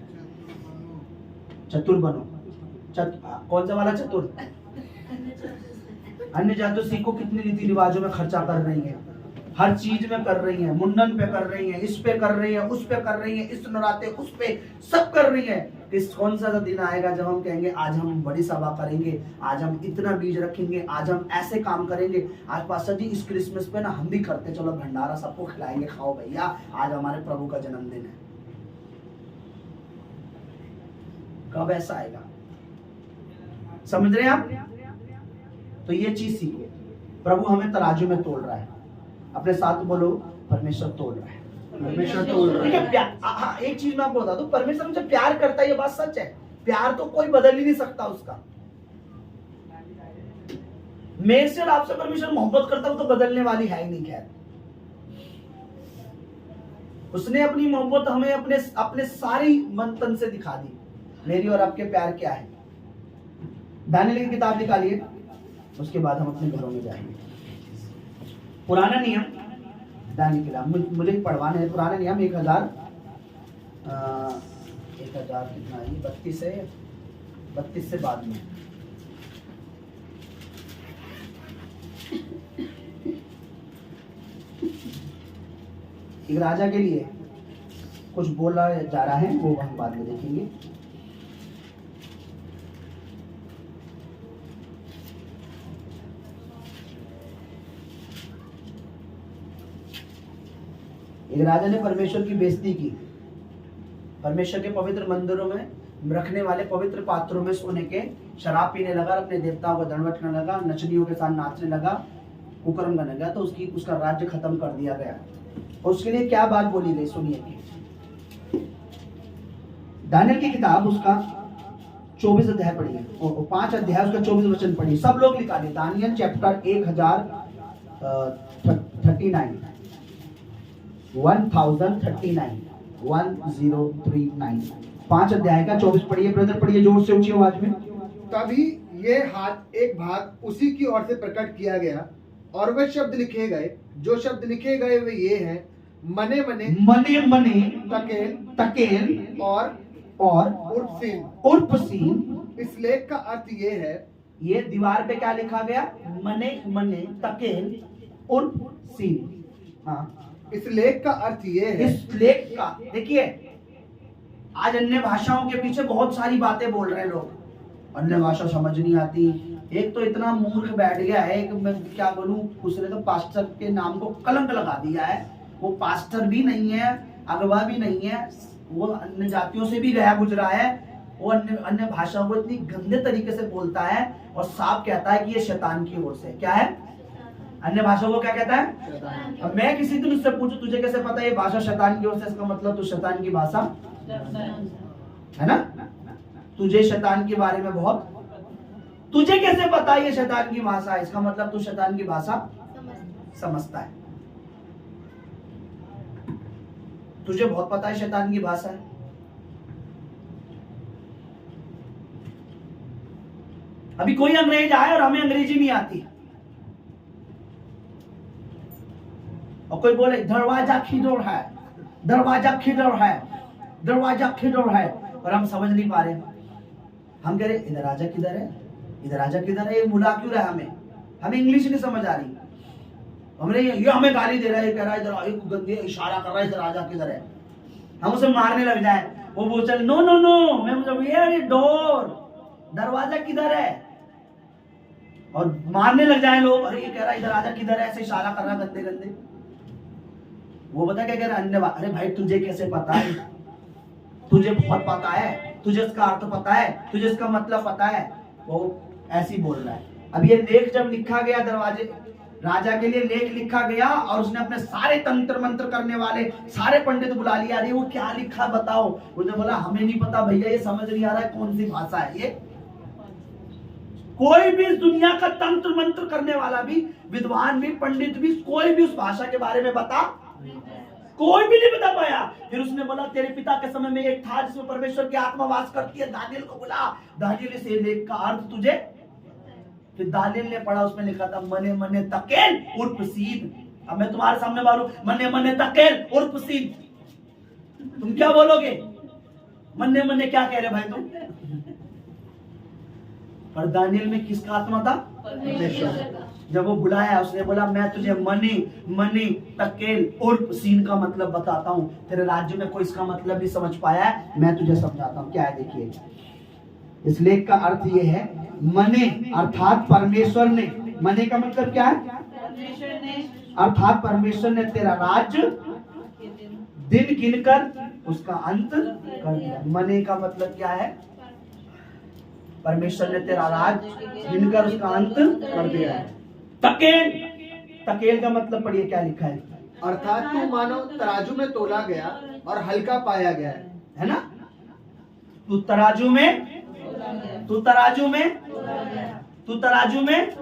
चतुर बनो। कौन सा वाला चतुर? अन्य जातियों सीखो कितने रीति रिवाजों में खर्चा कर रही है, हर चीज में कर रही है, मुंडन पे कर रही है, इस पे कर रही है, उस पे कर रही है, इस नराते उस पे सब कर रही है। इस कौन सा दिन आएगा जब हम कहेंगे आज हम बड़ी सभा करेंगे, आज हम इतना बीज रखेंगे, आज हम ऐसे काम करेंगे। आज पास्टर जी इस क्रिसमस पे ना हम भी करते, चलो भंडारा सबको खिलाएंगे, खाओ भैया, आज हमारे प्रभु का जन्मदिन है। कब ऐसा आएगा? समझ रहे हैं आप? तो ये चीज सीखो, प्रभु हमें तराजू में तोल रहा है। अपने साथ बोलो, परमेश्वर तोल रहा है, परमेश्वर तोल रहा है। प्यार, एक चीज मैं आपको बता दूं, परमेश्वर मुझे प्यार करता है, ये बात सच है। प्यार तो कोई बदल ही नहीं सकता उसका। मेरे से और आपसे परमेश्वर मोहब्बत करता है, तो बदलने वाली है ही नहीं। खैर, उसने अपनी मोहब्बत हमें अपने सारी मन तन से दिखा दी। मेरी और आपके प्यार क्या है? दानियेल की किताब निकालिए, उसके बाद हम अपने घरों में जाएंगे। पुराना नियम, दानियेल की किताब मुझे पढ़वाना है। पुराना नियम 1000 कितना है? 32 है, 32 से बाद में। एक राजा के लिए कुछ बोला जा रहा है, वो हम बाद में देखेंगे। एक राजा ने परमेश्वर की बेइज्जती की। परमेश्वर के पवित्र मंदिरों में रखने वाले पवित्र पात्रों में सोने के शराब पीने लगा, अपने देवताओं को दंडवत करने लगा, नचनियों के साथ नाचने लगा, कुकर्म करने लगा। तो उसका राज्य खत्म कर दिया गया। उसके लिए क्या बात बोली गई सुनिए। दानियेल की किताब उसका 24 अध्याय पढ़िए, और 5 अध्याय उसका 24 वचन पढ़िए। सब लोग निकालिए दानियेल चैप्टर 1039। 1039 1039 5 अध्याय का 24 पढ़िए ब्रदर, पढ़िए जोर से, ऊंची आवाज में। तभी ये हाथ एक भाग उसी की ओर से प्रकट किया गया और वे शब्द लिखे गए, जो शब्द लिखे गए वे ये हैं, मने मने मने मने तकेल तकेल और और उर्फसीन। इस लेख का अर्थ ये है, ये दीवार पे क्या लिखा गया? मने मने तकेल उर्फ सीन। हाँ, इस लेख का अर्थ ये है, इस लेख का देखिए, आज अन्य भाषाओं के पीछे बहुत सारी बातें बोल रहे हैं लोग, अन्य भाषा समझ नहीं आती। एक तो इतना मूर्ख बैठ गया है, एक मैं क्या बोलूं, उसने तो पास्टर के नाम को कलंक लगा दिया है। वो पास्टर भी नहीं है, अगवा भी नहीं है, वो अन्य जातियों से भी गया गुजरा है। वो अन्य भाषाओं को इतनी गंदे तरीके से बोलता है और साफ कहता है कि ये शैतान की ओर से। क्या है? अन्य भाषाओं को क्या कहता है? अब मैं किसी दिन उससे पूछूं तुझे कैसे पता ये भाषा शैतान की ओर से, इसका मतलब तू शैतान की भाषा है ना, तुझे शैतान के बारे में बहुत, तुझे कैसे पता ये शैतान की भाषा है, इसका मतलब तू शैतान की भाषा समझता है। तुझे बहुत पता है शैतान की भाषा है। अभी कोई अंग्रेज आए और हमें अंग्रेजी नहीं आती और कोई बोले दरवाजा किधर है, दरवाजा किधर है, दरवाजा किधर है, और हम समझ नहीं पा रहे। हम कह रहे इधर राजा किधर है, इधर राजा किधर है, ये बुला क्यों रहा है हमें इंग्लिश नहीं समझ आ रही। हमने ये हमें गाली दे रहा है, कह रहा है इधर गंदे इशारा कर रहा है, इधर राजा किधर है, हम उसे मारने लग जाए। वो बोल चल नो नो नो, मैं मतलब ये डोर, दरवाजा किधर है, और मारने लग जाए लोग। अरे ये कह रहा है इधर राजा किधर है, ऐसे इशारा कर रहा गंदे गंदे। वो बता क्या कह रहा है, अन्य अरे भाई तुझे कैसे पता है, तुझे बहुत पता है, तुझे इसका अर्थ पता है, तुझे इसका मतलब पता है। वो ऐसे ही बोल रहा है। अब ये लेख जब लिखा गया, दरवाजे राजा के लिए लेख लिखा गया और उसने अपने सारे तंत्र मंत्र करने वाले सारे पंडित बुला लिया। अरे वो क्या लिखा बताओ, उसने बोला हमें नहीं पता भैया, ये समझ नहीं आ रहा है कौन सी भाषा है ये। कोई भी दुनिया का तंत्र मंत्र करने वाला भी, विद्वान भी, पंडित भी, कोई भी उस भाषा के बारे में बता, कोई भी नहीं बता पाया। फिर उसने बोला तेरे पिता के समय में एक था जिसमें परमेश्वर की आत्मा वास करती है, दानियल को बोला, दानियल से लेख का अर्थ तुझे। फिर दानियल ने पढ़ा, उसमें लिखा था मने मने तकेल उर्फ सीद। अब मैं तुम्हारे सामने बोलूं मने मने तकेल उर्फ सीद, तुम क्या बोलोगे? मने मने क्या कह रहे भाई तुम? पर दानियल में किसका आत्मा था? परमेश्वर का। जब वो बुलाया उसने बोला मैं तुझे मनी मनी तकेल उर्फ सीन का मतलब बताता हूँ, तेरे राज्य में कोई इसका मतलब नहीं समझ पाया है, मैं तुझे समझाता हूँ। क्या है देखिए, इस लेख का अर्थ ये है, मने अर्थात परमेश्वर ने, मने का मतलब क्या है? परमेश्वर ने, अर्थात परमेश्वर ने तेरा राज्य दिन गिनकर उसका अंत कर दिया। मने का मतलब क्या है? परमेश्वर ने तेरा राज गिनकर उसका अंत कर दिया है। तकेल, तकेल का मतलब पढ़िए क्या लिखा है, अर्थात तू मानो तराजू में तोला गया और हल्का पाया गया है ना। तू तराजू में, तू तराजू में, तू तराजू में,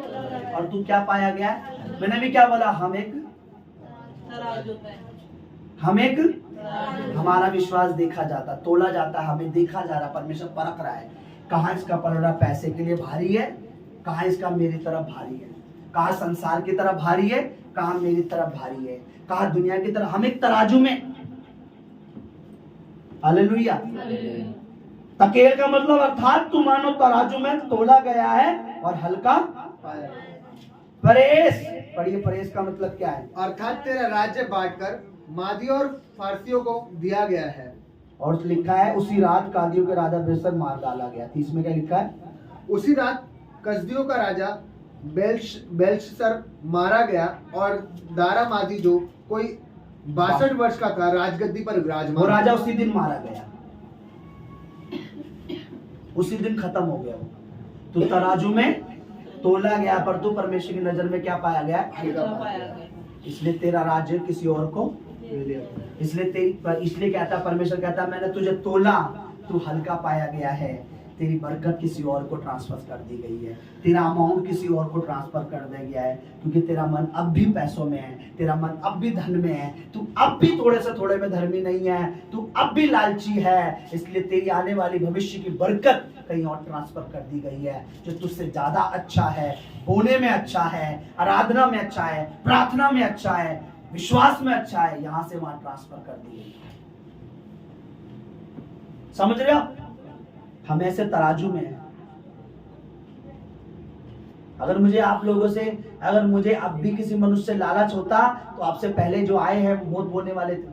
और तू क्या पाया गया? मैंने भी क्या बोला, हम एक हमारा विश्वास देखा जाता, तोला जाता, हमें देखा जा रहा, परमेश्वर परख रहा है कहाँ इसका पलड़ा पैसे के लिए भारी है, कहाँ इसका मेरी तरफ भारी है, कहाँ संसार की तरफ भारी है, कहाँ मेरी तरफ भारी है, कहाँ दुनिया की तरफ। हम एक तराजू में, हालेलुया। तकेल का मतलब अर्थात तू मानो तराजू में तोला गया है और हल्का पाया। परेश, पढ़िए परेश का मतलब क्या है? अर्थात तेरा राज्य बांटकर मादियों और फारसियों को दिया गया है। और लिखा है उसी रात कादियों के राजा बेलशस्सर मार डाला गया। इसमें क्या लिखा है? उसी रात कसदियों का राजा बेलशस्सर मारा गया और दारा मादी जो कोई 62 वर्ष का था राजगद्दी पर विराजमान, वो राजा उसी दिन मारा गया, उसी दिन खत्म हो गया। तो तराजू में तोला गया पर तू परमेश्वर की नजर में क्या पाया गया? हल्का पाया गया। इसलिए तेरा राज्य किसी और को, इसलिए कहता परमेश्वर कहता मैंने तुझे तोला, तू हल्का पाया गया है। तेरी बरकत किसी और को ट्रांसफर कर दी गई है, तेरा अमाउंट किसी और को ट्रांसफर कर दिया गया है, क्योंकि तेरा मन अब भी पैसों में है, तेरा मन अब भी धन में है, तू अब भी थोड़े से थोड़े में धर्मी नहीं है, तू अब भी लालची है। इसलिए तेरी आने वाली भविष्य की बरकत कहीं और ट्रांसफर कर दी गई है, जो तुझसे ज्यादा अच्छा है, बोने में अच्छा है, आराधना में अच्छा है, प्रार्थना में अच्छा है, विश्वास में अच्छा है, यहां से वहां ट्रांसफर कर दी गई है। समझ रहे हो? हम ऐसे तराजू में हैं। अगर मुझे आप लोगों से, अगर मुझे अब भी किसी मनुष्य से लालच होता तो आपसे पहले जो आए हैं वो बहुत बोलने वाले थे,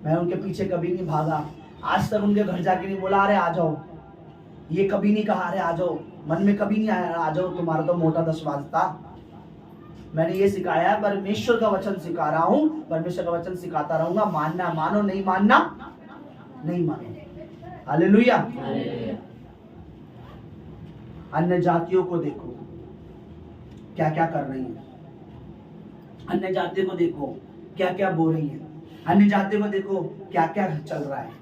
मैं उनके पीछे कभी नहीं भागा, आज तक उनके घर जाके नहीं बोला अरे आ जाओ, ये कभी नहीं कहा अरे आ जाओ, मन में कभी नहीं आया आ जाओ तुम्हारा तो मोटा 10 था। मैंने ये सिखाया, परमेश्वर का वचन सिखा रहा हूं, परमेश्वर का वचन सिखाता रहूंगा, मानना मानो, नहीं मानना नहीं मानो। हालेलुया। अन्य जातियों को देखो क्या क्या कर रही है, अन्य जातियों को देखो क्या क्या बोल रही है, अन्य जातियों को देखो क्या क्या चल रहा है।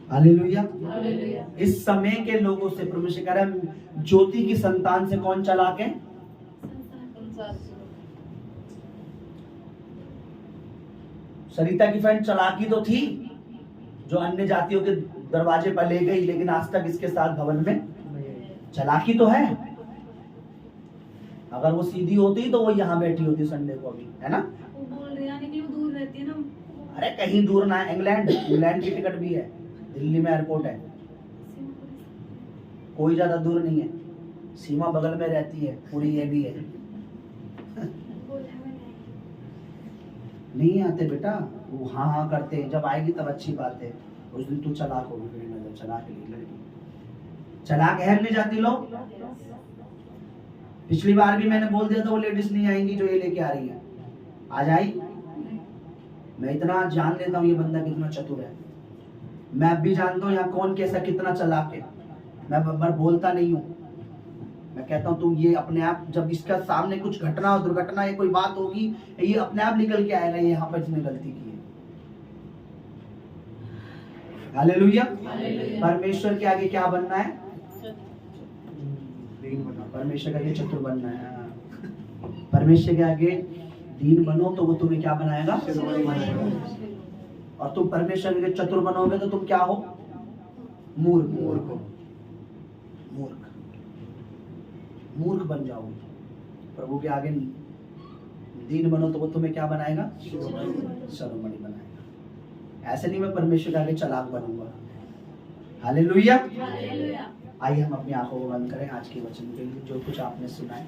हालेलुया। इस समय के लोगों से परमेश्वर कह रहा है, ज्योति की संतान से कौन चालाक है? सरिता की फ्रेंड चालाकी तो थी, जो अन्य जातियों के दरवाजे पर ले गई, लेकिन आज तक इसके साथ भवन में चालाकी तो है। अगर वो सीधी होती तो वो यहाँ बैठी होती संडे को अभी, है ना? वो बोल रही है कि वो दूर रहती है ना। अरे कहीं दूर ना, इंग्लैंड की टिकट भी है, दिल्ली में एयरपोर्ट है, कोई ज्यादा दूर नहीं है, सीमा बगल में रहती है पूरी, ये भी है। नहीं आते बेटा, वो हाँ हाँ करते हैं, जब आएगी तब अच्छी बात है। उस दिन तू चलाक होगी, मेरी नजर चलाक है लड़की, चलाक है नहीं जाती लोग। पिछली बार भी मैंने बोल दिया था वो लेडीज नहीं आएंगी जो ये लेके आ रही है, आज आई। मैं इतना जान लेता हूँ ये बंदा कितना चतुर है, मैं अब भी जानता हूँ यहाँ कौन कैसा कितना चालाक है। मैं बोलता नहीं हूँ, मैं कहता हूँ तुम ये अपने आप, जब इसका सामने कुछ घटना दुर्घटना या कोई बात होगी, ये अपने आप निकल के आएगा, ये यहाँ पर जिसने गलती की है। हालेलुया। परमेश्वर के आगे क्या बनना है? दीन बनो। परमेश्वर के आगे चतुर बनना है। परमेश्वर के आगे दीन बनो तो वो तुम्हें क्या बनाएगा? और तुम परमेश्वर के चतुर बनोगे तो तुम क्या हो? मूर्ख। मूर्ख मूर्ख बन जाओगे। प्रभु के आगे दीन बनो तो वो तुम्हें क्या बनाएगा? शिरोमणि बनाएगा। ऐसे नहीं मैं परमेश्वर के आगे चालाक बनूंगा। हालेलुया। आइए हम अपनी आंखों को बंद करें आज के वचन के लिए, जो कुछ आपने सुना है